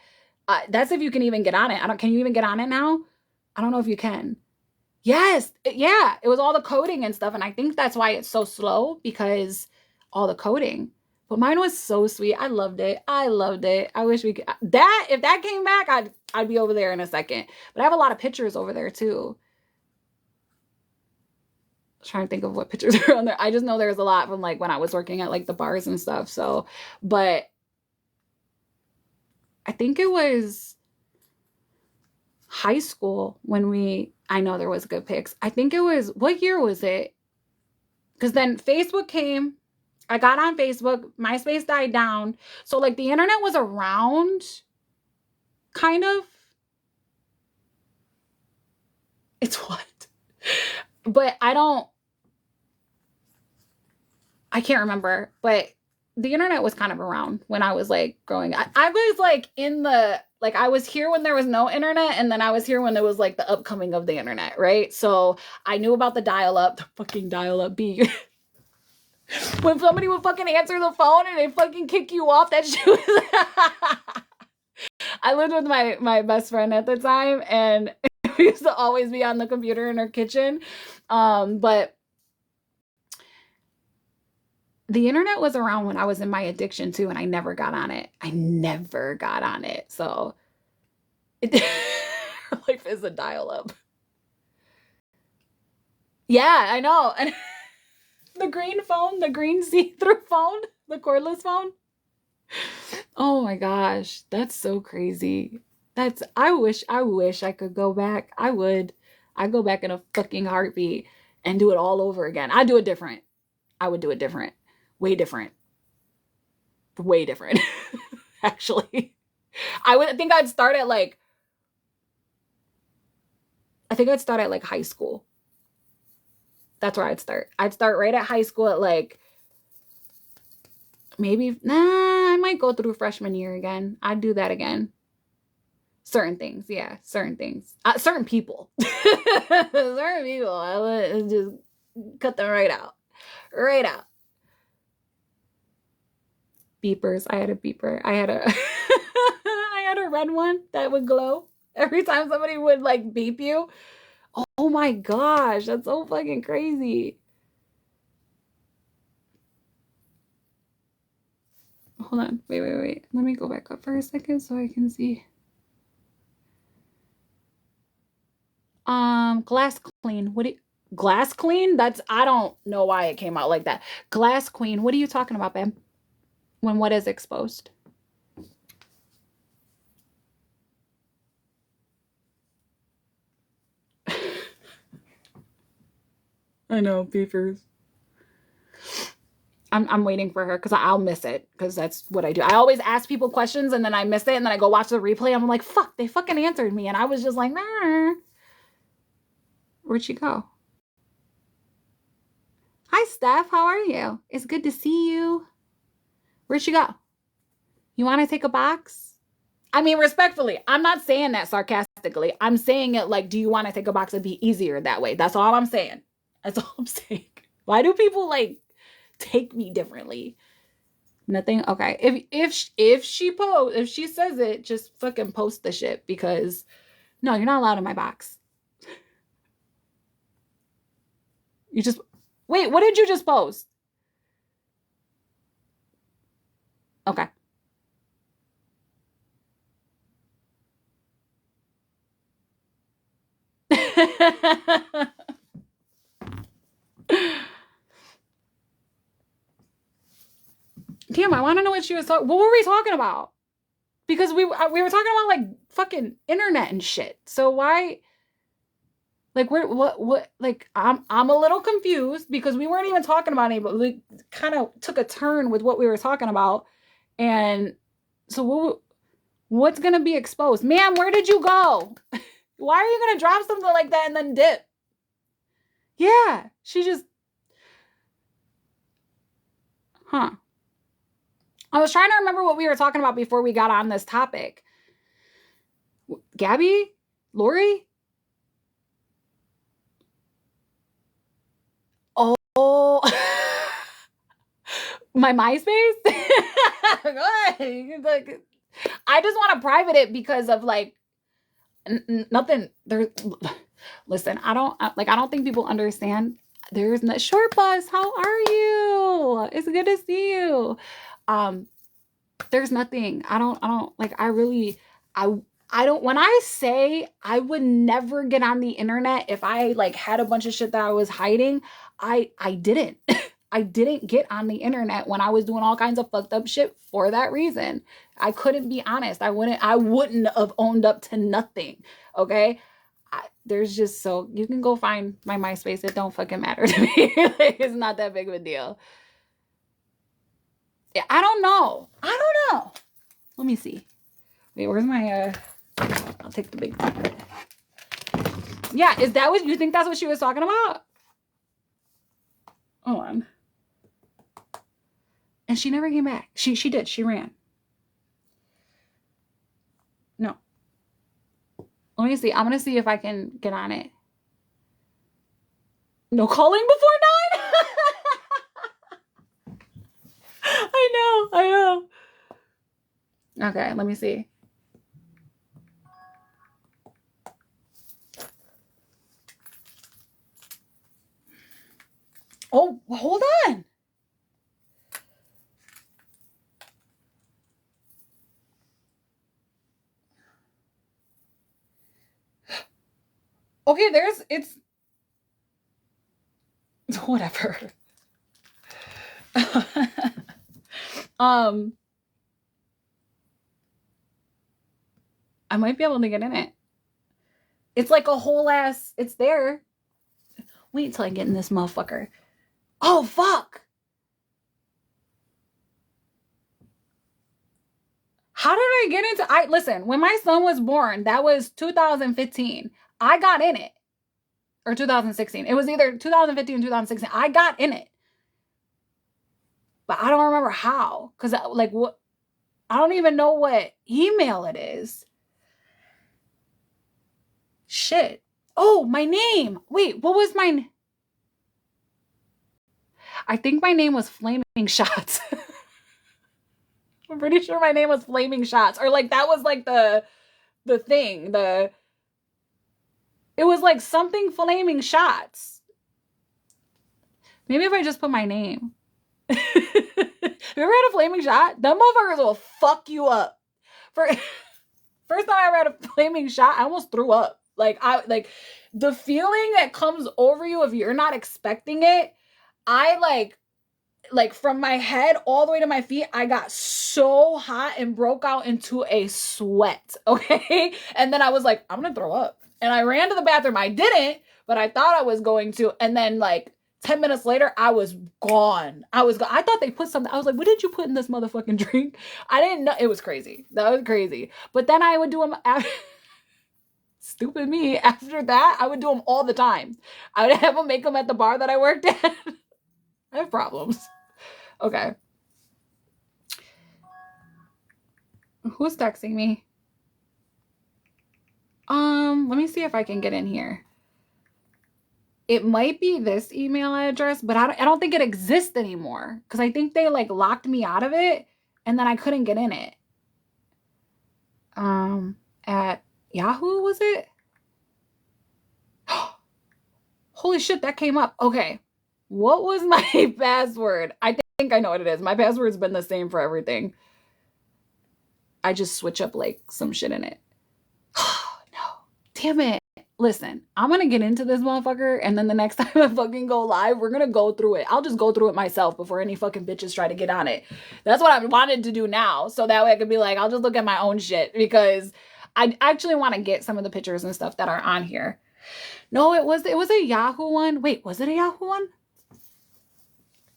That's if you can even get on it. Can you even get on it now? I don't know if you can. Yes, yeah, it was all the coding and stuff, and I think that's why it's so slow, because all the coding. But mine was so sweet. I loved it. I wish we could that if that came back, I'd be over there in a second. But I have a lot of pictures over there too. I'm trying to think of what pictures are on there. I just know there's a lot from like when I was working at like the bars and stuff. So, but I think it was high school when I know there was good pics. I think it was, what year was it? Because then Facebook came. I got on Facebook. MySpace died down. So like the internet was around, kind of. It's what? But I can't remember. But the internet was kind of around when I was like growing up. I was like I was here when there was no internet, and then I was here when there was like the upcoming of the internet, right? So I knew about the dial-up, the fucking dial-up beat. When somebody would fucking answer the phone and they fucking kick you off, that shit was... I lived with my best friend at the time, and we used to always be on the computer in her kitchen. But the internet was around when I was in my addiction too, and I never got on it. So life is a dial-up. Yeah, I know. And the green phone, the green see-through phone, the cordless phone. Oh my gosh, that's so crazy. I wish I could go back. I would. I'd go back in a fucking heartbeat and do it all over again. I'd do it different. I would do it different. Way different. Actually. I think I'd start at like high school. That's where I'd start. I'd start right at high school at like I might go through freshman year again. I'd do that again. Certain things. Certain people. Certain people. I would just cut them right out. Beepers. I had a beeper. I had a red one that would glow every time somebody would like beep you. Oh my gosh, that's so fucking crazy. Hold on. Wait. Let me go back up for a second so I can see. Glass Queen. Glass Queen? I don't know why it came out like that. Glass Queen. What are you talking about, babe? When what is exposed? I know, beefers. I'm waiting for her because I'll miss it because that's what I do. I always ask people questions and then I miss it and then I go watch the replay. I'm like, fuck, they fucking answered me. And I was just like, nah. Where'd she go? Hi, Steph. How are you? It's good to see you. Where'd she go? You want to take a box? I mean, respectfully, I'm not saying that sarcastically. I'm saying it like, do you want to take a box? It'd be easier that way. That's all I'm saying. That's all I'm saying. Why do people like take me differently? Nothing. Okay. If she says it, just fucking post the shit because no, you're not allowed in my box. You just wait. What did you just post? Okay. Damn, I want to know what she was talking. What were we talking about? Because we were talking about like fucking internet and shit. So why? Like what? Like I'm a little confused because we weren't even talking about it, but we kind of took a turn with what we were talking about, and so what's gonna be exposed, ma'am? Where did you go? Why are you gonna drop something like that and then dip? Yeah, she just, huh? I was trying to remember what we were talking about before we got on this topic. Gabby? Lori? Oh, my MySpace? Like, I just want to private it because of like nothing. There. Listen, I don't think people understand. There's no short bus. How are you? It's good to see you. There's nothing. I don't like. I don't, when I say I would never get on the internet if I like had a bunch of shit that I was hiding, I didn't. I didn't get on the internet when I was doing all kinds of fucked up shit for that reason. I couldn't be honest. I wouldn't have owned up to nothing. Okay. There's just, so you can go find my MySpace. It don't fucking matter to me. Like, it's not that big of a deal. Yeah, I don't know. Let me see. Wait, where's my, I'll take the big one. Yeah, is that what you think that's what she was talking about? Hold on. And she never came back. She did. She ran. No. Let me see. I'm going to see if I can get on it. No calling before 9? I know. Okay, let me see. Oh, hold on. Okay, it's whatever. I might be able to get in it. It's like a whole ass, it's there. Wait till I get in this motherfucker. Oh, fuck. How did I get into, listen, when my son was born, that was 2015. I got in it. Or 2016. It was either 2015 or 2016. I got in it. But I don't remember how. Because, like, what? I don't even know what email it is. Shit. Oh, my name. Wait, what was my... I think my name was Flaming Shots. I'm pretty sure my name was Flaming Shots. Or, like, that was, like, the thing. It It was like something flaming shots. Maybe if I just put my name. Have you ever had a flaming shot? Them motherfuckers will fuck you up. First time I ever had a flaming shot, I almost threw up. Like the feeling that comes over you if you're not expecting it. I like from my head all the way to my feet, I got so hot and broke out into a sweat. Okay. And then I was like, I'm going to throw up. And I ran to the bathroom. I didn't, but I thought I was going to. And then like 10 minutes later, I was gone. I thought they put something. I was like, what did you put in this motherfucking drink? I didn't know. It was crazy. That was crazy. But then I would do them. Stupid me. After that, I would do them all the time. I would have them make them at the bar that I worked at. I have problems. Okay. Who's texting me? Let me see if I can get in here. It might be this email address, but I don't think it exists anymore because I think they like locked me out of it and then I couldn't get in it. At Yahoo, was it? Holy shit, that came up. Okay. What was my password? I think I know what it is. My password's been the same for everything. I just switch up like some shit in it. No. Damn it. Listen, I'm going to get into this motherfucker and then the next time I fucking go live, we're going to go through it. I'll just go through it myself before any fucking bitches try to get on it. That's what I wanted to do now. So that way I could be like, I'll just look at my own shit because I actually want to get some of the pictures and stuff that are on here. No, it was a Yahoo one. Wait, was it a Yahoo one?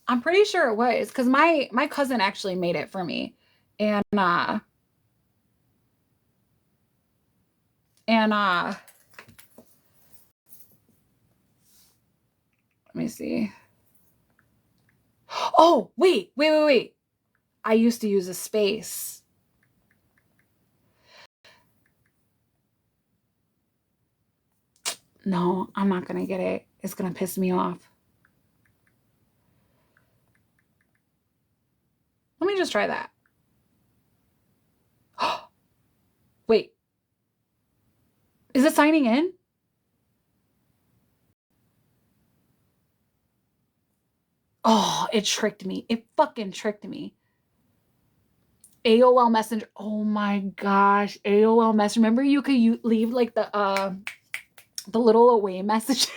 I'm pretty sure it was because my cousin actually made it for me. And let me see. Oh, wait. I used to use a space. No, I'm not going to get it. It's going to piss me off. Let me just try that. Wait. Is it signing in? Oh, it tricked me. It fucking tricked me. AOL Messenger. Oh my gosh. AOL Messenger. Remember you could leave like the little away message.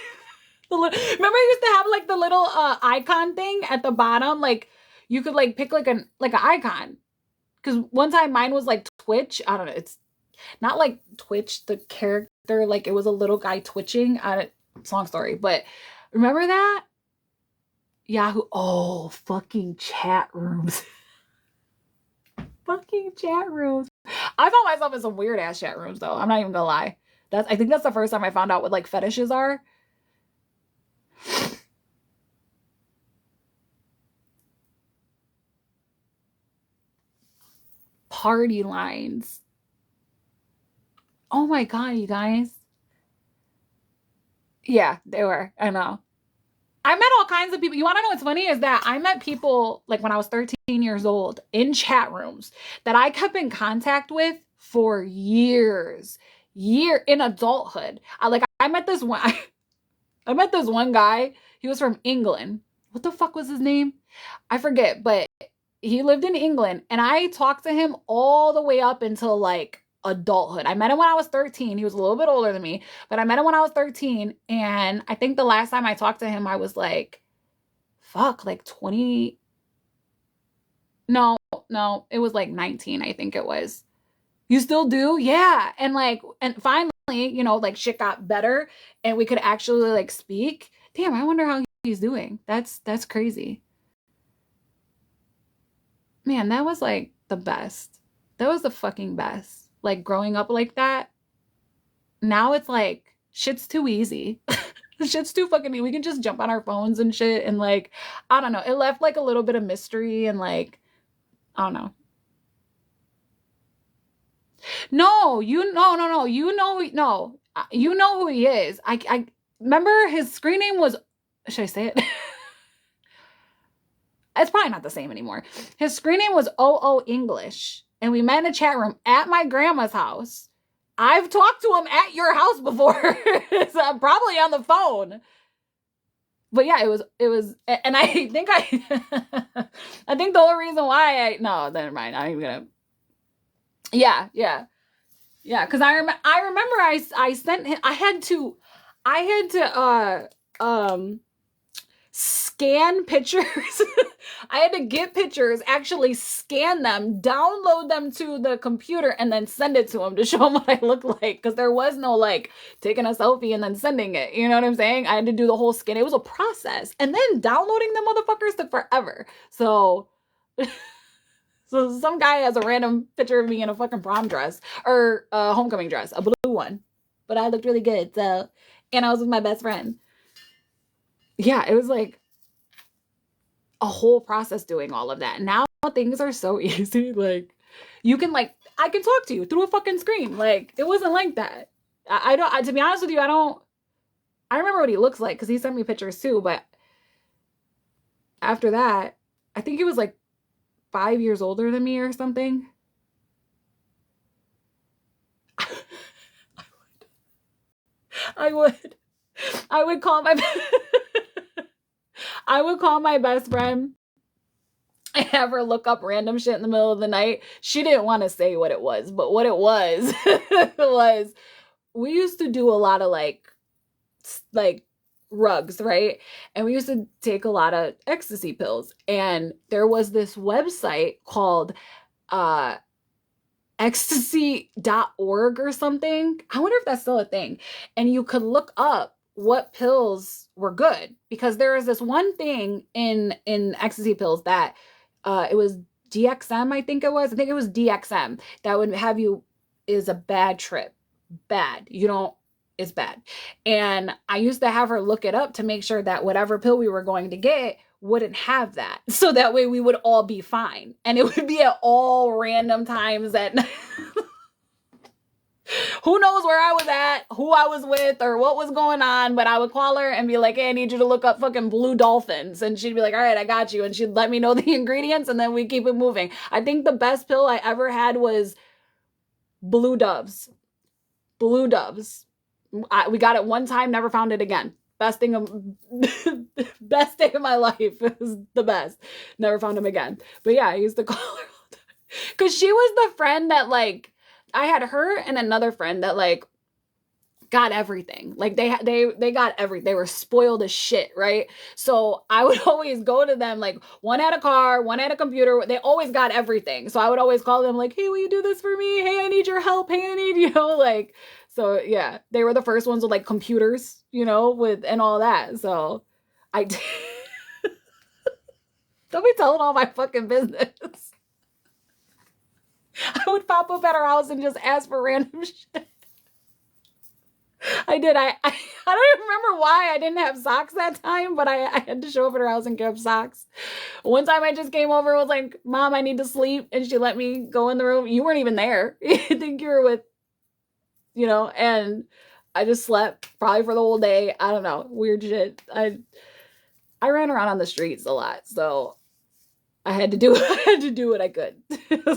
Remember I used to have like the little icon thing at the bottom? Like you could like pick like an icon. Because one time mine was like Twitch. I don't know. It's not like Twitch, the character. Like it was a little guy twitching. It's a long story. But remember that? Yahoo. Oh, fucking chat rooms. Fucking chat rooms. I found myself in some weird ass chat rooms though. I'm not even gonna lie. I think that's the first time I found out what like fetishes are. Party lines. Oh my god, you guys. Yeah, they were. I know. I met all kinds of people. You want to know what's funny is that I met people like when I was 13 years old in chat rooms that I kept in contact with for years in adulthood. I met this one guy. He was from England. What the fuck was his name? I forget, but he lived in England and I talked to him all the way up until like adulthood. I met him when I was 13. He was a little bit older than me, but I met him when I was 13. And I think the last time I talked to him, I was like, like 20. No, it was like 19. I think it was. You still do? Yeah. And finally, you know, like shit got better and we could actually like speak. Damn, I wonder how he's doing. That's crazy. Man, that was like the best. That was the fucking best. Like growing up like that. Now it's like shit's too easy. Shit's too fucking easy. We can just jump on our phones and shit and like I don't know. It left like a little bit of mystery and like I don't know. No. You know who he is. I remember his screen name was, should I say it? It's probably not the same anymore. His screen name was OO English. And we met in a chat room at my grandma's house. I've talked to him at your house before. So I'm probably on the phone. But yeah, it was, and I think I think the only reason why no, never mind. I'm even gonna, yeah. Cause I remember I sent him, I had to, scan pictures. I had to get pictures, actually scan them, download them to the computer, and then send it to him to show him what I look like. Because there was no like taking a selfie and then sending it. You know what I'm saying? I had to do the whole scan. It was a process. And then downloading them motherfuckers took forever. So some guy has a random picture of me in a fucking prom dress or a homecoming dress, a blue one. But I looked really good. So, and I was with my best friend. Yeah, it was like a whole process doing all of that. Now things are so easy. Like you can like, I can talk to you through a fucking screen. Like it wasn't like that. To be honest with you, I remember what he looks like because he sent me pictures too. But after that, I think he was like 5 years older than me or something. I would call my I would call my best friend and have her look up random shit in the middle of the night. She didn't want to say what it was, but what it was was we used to do a lot of like rugs, right? And we used to take a lot of ecstasy pills. And there was this website called ecstasy.org or something. I wonder if that's still a thing. And you could look up what pills were good, because there was this one thing in ecstasy pills that it was DXM, I think it was DXM that would have you, is a bad trip. Bad. It's bad. And I used to have her look it up to make sure that whatever pill we were going to get wouldn't have that. So that way we would all be fine. And it would be at all random times that who knows where I was at, who I was with, or what was going on, but I would call her and be like, hey, I need you to look up fucking blue dolphins. And she'd be like, all right, I got you. And she'd let me know the ingredients and then we keep it moving. I think the best pill I ever had was Blue Doves. Blue Doves. We got it one time, never found it again. Best day of my life. It was the best. Never found him again. But yeah, I used to call her all the time. Because she was the friend that like, I had her and another friend that like got everything. Like they got everything. They were spoiled as shit, right? So I would always go to them, like one had a car, one had a computer. They always got everything. So I would always call them like, hey, will you do this for me? Hey, I need your help. Hey, I need, like, so yeah, they were the first ones with like computers, with, and all that. So I don't be telling all my fucking business. I would pop up at her house and just ask for random shit. I did. I don't even remember why I didn't have socks that time, but I had to show up at her house and give socks. One time I just came over and was like, Mom, I need to sleep. And she let me go in the room. You weren't even there. I think you were with, and I just slept probably for the whole day. I don't know. Weird shit. I ran around on the streets a lot. So I had to do what I could.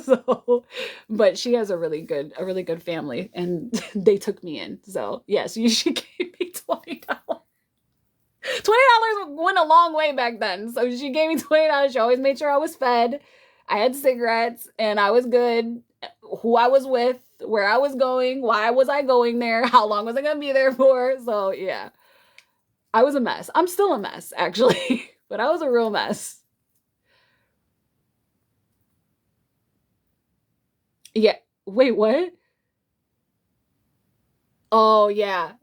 So, but she has a really good family and they took me in. So yes, she gave me $20. $20 went a long way back then. So she gave me $20. She always made sure I was fed. I had cigarettes and I was good. Who I was with, where I was going, why was I going there? How long was I going to be there for? So yeah, I was a mess. I'm still a mess actually, but I was a real mess. Yeah. Wait, what? Oh, yeah.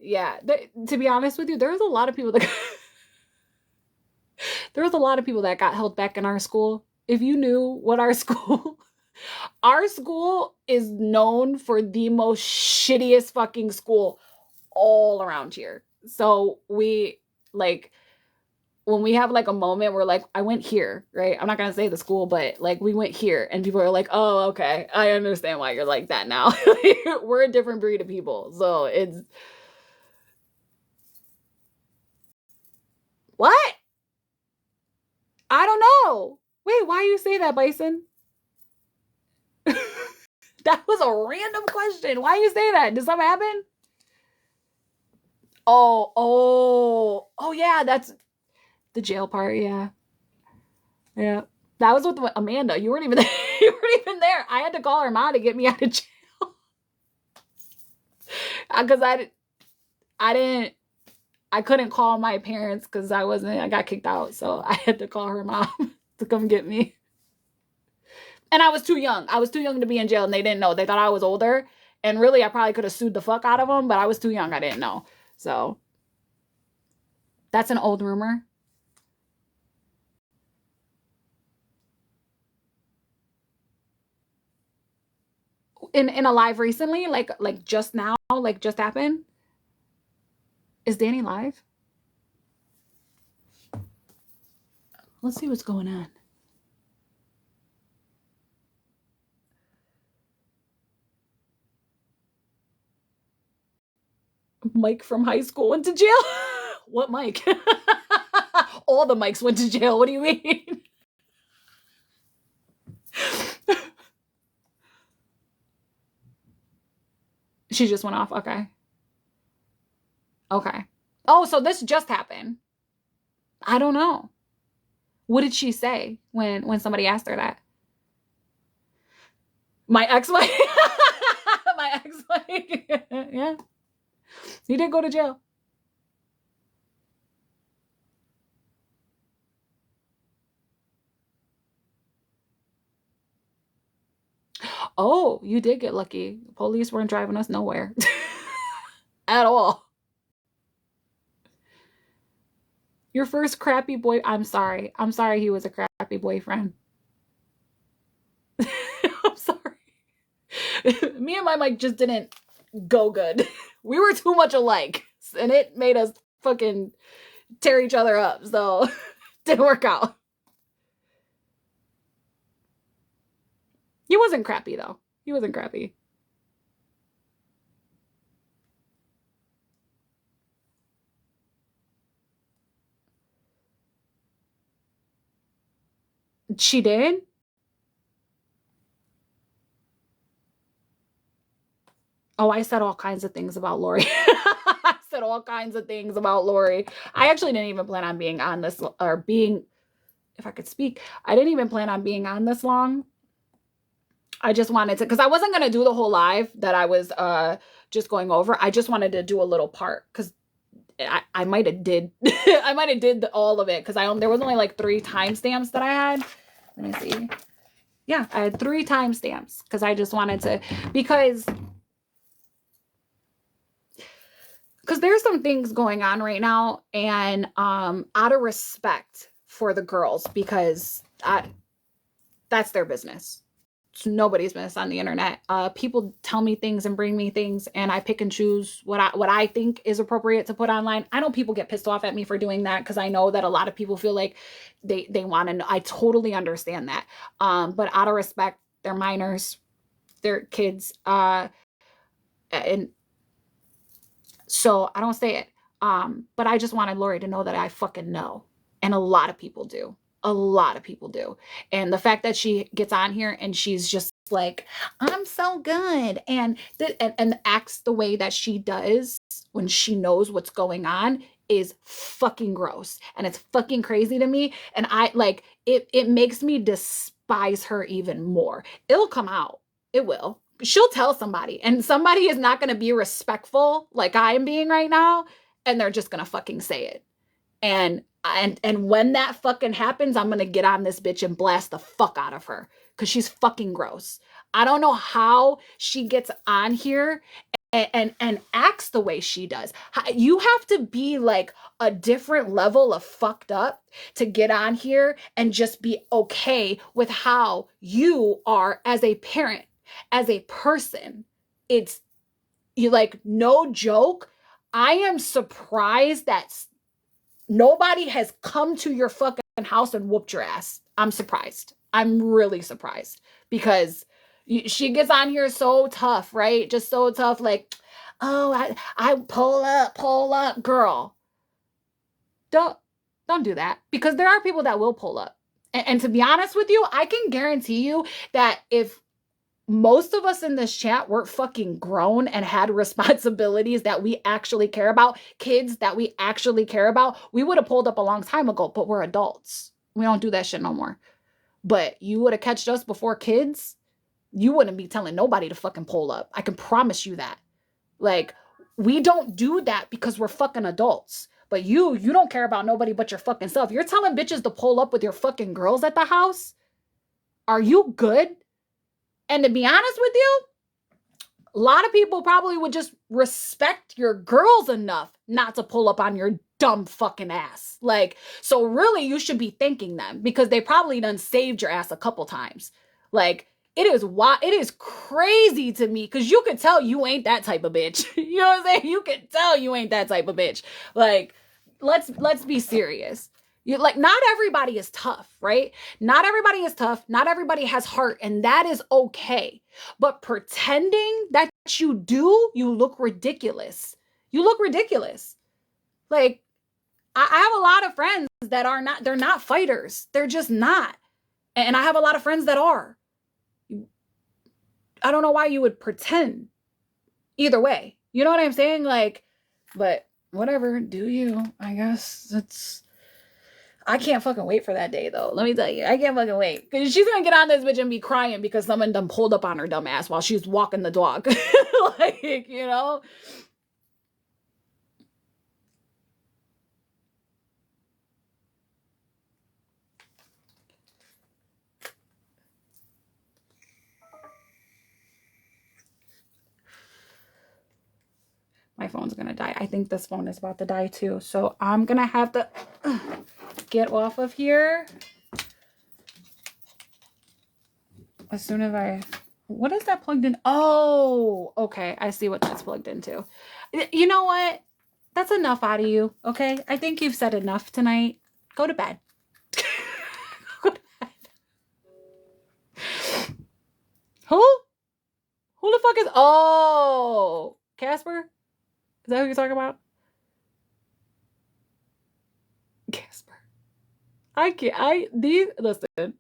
To be honest with you, there was a lot of people that got held back in our school. If you knew what our school is known for the most shittiest fucking school all around here. So we like, when we have like a moment where like, I went here, right? I'm not going to say the school, but like we went here and people are like, oh, okay. I understand why you're like that now. We're a different breed of people. So it's, what? I don't know. Wait, why you say that, Bison? That was a random question. Why you say that? Did something happen? Oh yeah, that's the jail part. Yeah. Yeah. That was with Amanda. You weren't even there. You weren't even there. I had to call her mom to get me out of jail. Because I couldn't call my parents because I got kicked out. So I had to call her mom to come get me. And I was too young. I was too young to be in jail, and they didn't know. They thought I was older. And really, I probably could have sued the fuck out of them, but I was too young. I didn't know. So that's an old rumor. In a live recently, like just now, like just happened. Is Danny live? Let's see what's going on. Mike from high school went to jail? What Mike? All the Mikes went to jail. What do you mean? She just went off. Okay. Okay. Oh, so this just happened. I don't know. What did she say when somebody asked her that? My ex-wife? My ex-wife. Yeah. He did go to jail. Oh, you did get lucky. Police weren't driving us nowhere. At all. Your first crappy boy. I'm sorry. I'm sorry he was a crappy boyfriend. I'm sorry. Me and my Mike just didn't go good. We were too much alike. And it made us fucking tear each other up. So didn't work out. He wasn't crappy though. He wasn't crappy. She did? Oh, I said all kinds of things about Lori. I said all kinds of things about Lori. I actually didn't even plan on being on this, or being, if I could speak, I didn't even plan on being on this long. I just wanted to, because I wasn't going to do the whole live that I was just going over. I just wanted to do a little part, because I might have did, I might have did all of it, because there was only like 3 timestamps that I had. Let me see. Yeah, I had 3 timestamps, because I just wanted to, because there's some things going on right now, and out of respect for the girls, because that's their business. It's nobody's business on the internet. People tell me things and bring me things, and I pick and choose what I think is appropriate to put online. I know people get pissed off at me for doing that, because I know that a lot of people feel like they want to know. I totally understand that. But out of respect, they're minors, they're kids, and so I don't say it. But I just wanted Lori to know that I fucking know. And a lot of people do. A lot of people do. And the fact that she gets on here and she's just like, I'm so good. And acts the way that she does when she knows what's going on is fucking gross. And it's fucking crazy to me. And it makes me despise her even more. It'll come out. It will. She'll tell somebody, and somebody is not going to be respectful like I am being right now, and they're just going to fucking say it. And when that fucking happens, I'm going to get on this bitch and blast the fuck out of her, because she's fucking gross. I don't know how she gets on here and acts the way she does. You have to be like a different level of fucked up to get on here and just be okay with how you are as a parent, as a person. It's you, like, no joke. I am surprised that nobody has come to your fucking house and whooped your ass. I'm surprised. I'm really surprised, because she gets on here so tough, right? Just so tough, like, oh, I pull up, girl. Don't do that, because there are people that will pull up. And to be honest with you, I can guarantee you that if most of us in this chat were fucking grown and had responsibilities that we actually care about, kids that we actually care about, we would have pulled up a long time ago, but we're adults. We don't do that shit no more. But you would have catched us before kids, you wouldn't be telling nobody to fucking pull up. I can promise you that. Like, we don't do that because we're fucking adults. But you don't care about nobody but your fucking self. You're telling bitches to pull up with your fucking girls at the house? Are you good? And to be honest with you, a lot of people probably would just respect your girls enough not to pull up on your dumb fucking ass. Like, so really you should be thanking them because they probably done saved your ass a couple times. Like, it is crazy to me because you could tell you ain't that type of bitch. You know what I'm saying? You can tell you ain't that type of bitch. Like, let's be serious. Like, not everybody is tough, right? Not everybody is tough. Not everybody has heart, and that is okay. But pretending that you do, you look ridiculous. You look ridiculous. Like, I have a lot of friends that they're not fighters. They're just not. And I have a lot of friends that are. I don't know why you would pretend either way. You know what I'm saying? Like, but whatever, do you? I guess I can't fucking wait for that day, though. Let me tell you, I can't fucking wait. Because she's going to get on this bitch and be crying because someone done pulled up on her dumb ass while she's walking the dog. Like, you know? My phone's going to die. I think this phone is about to die, too. So I'm going to have to get off of here. As soon as what is that plugged in? Oh, okay. I see what that's plugged into. You know what? That's enough out of you, okay? I think you've said enough tonight. Go to bed. Go to bed. Who? Who the fuck is... Oh, Casper? Is that who you're talking about? Casper. Listen.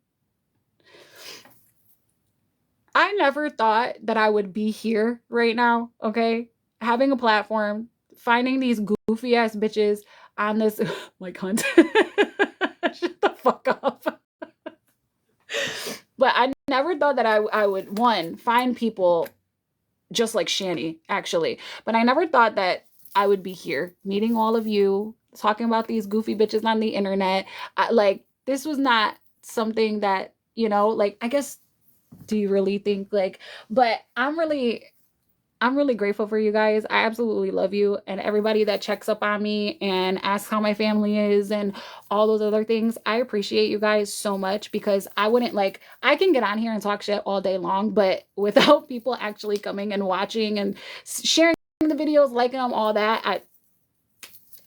I never thought that I would be here right now, okay? Having a platform, finding these goofy ass bitches on this my content. Shut the fuck up. But I never thought that I would, one, find people just like Shani, actually. But I never thought that I would be here meeting all of you, talking about these goofy bitches on the internet. Like, this was not something that, you know, like, I guess, do you really think, like, but I'm really grateful for you guys. I absolutely love you, and everybody that checks up on me and asks how my family is and all those other things. I appreciate you guys so much because I wouldn't, like, I can get on here and talk shit all day long, but without people actually coming and watching and sharing the videos, liking them, all that,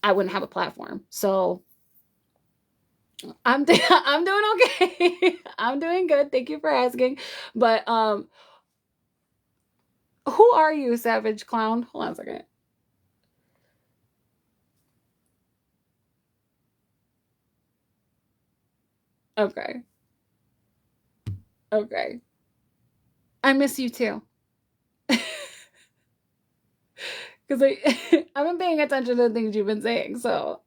I wouldn't have a platform. So I'm doing okay. I'm doing good. Thank you for asking. But who are you, Savage Clown? Hold on a second. Okay. Okay. I miss you too. Because I've been paying attention to the things you've been saying, so.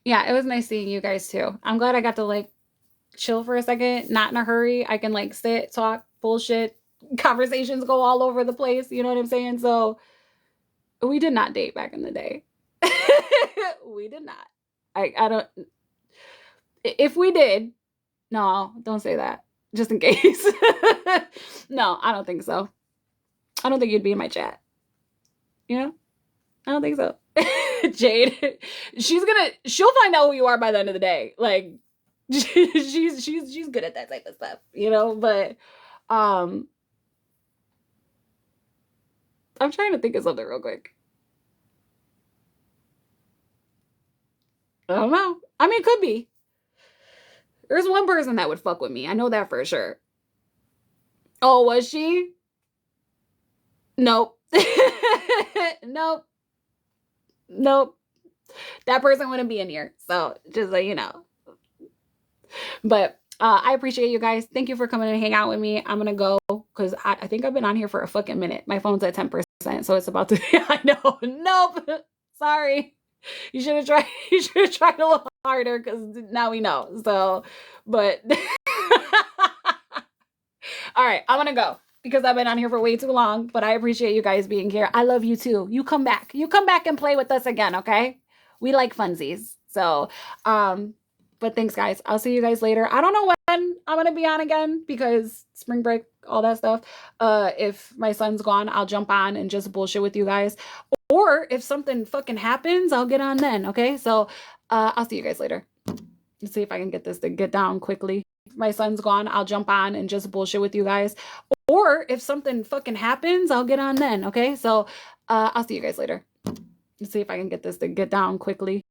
Yeah, it was nice seeing you guys too. I'm glad I got to, like, chill for a second, not in a hurry. I can, like, sit, talk, bullshit, conversations go all over the place, you know what I'm saying? So we did not date back in the day. We did not. I don't, if we did, no, don't say that, just in case. No, I don't think so. I don't think you'd be in my chat. You know? I don't think so. Jade, she'll find out who you are by the end of the day. Like, she's good at that type of stuff, you know? But I'm trying to think of something real quick. I don't know. I mean, it could be. There's one person that would fuck with me. I know that for sure. Oh, was she? Nope. Nope. Nope. That person wouldn't be in here. So just so you know. But I appreciate you guys. Thank you for coming and hang out with me. I'm gonna go because I think I've been on here for a fucking minute. My phone's at 10%, so it's about to. I know. Nope. Sorry. You should have tried. You should have tried a little harder because now we know. So, but all right, I'm gonna go because I've been on here for way too long. But I appreciate you guys being here. I love you too. You come back. You come back and play with us again. Okay? We like funsies. So, but thanks, guys. I'll see you guys later. I don't know when I'm gonna be on again because spring break, all that stuff. If my son's gone, I'll jump on and just bullshit with you guys. Or if something fucking happens, I'll get on then. Okay, so I'll see you guys later. Let's see if I can get this to get down quickly. If my son's gone, I'll jump on and just bullshit with you guys. Or if something fucking happens, I'll get on then. Okay, so I'll see you guys later. Let's see if I can get this to get down quickly.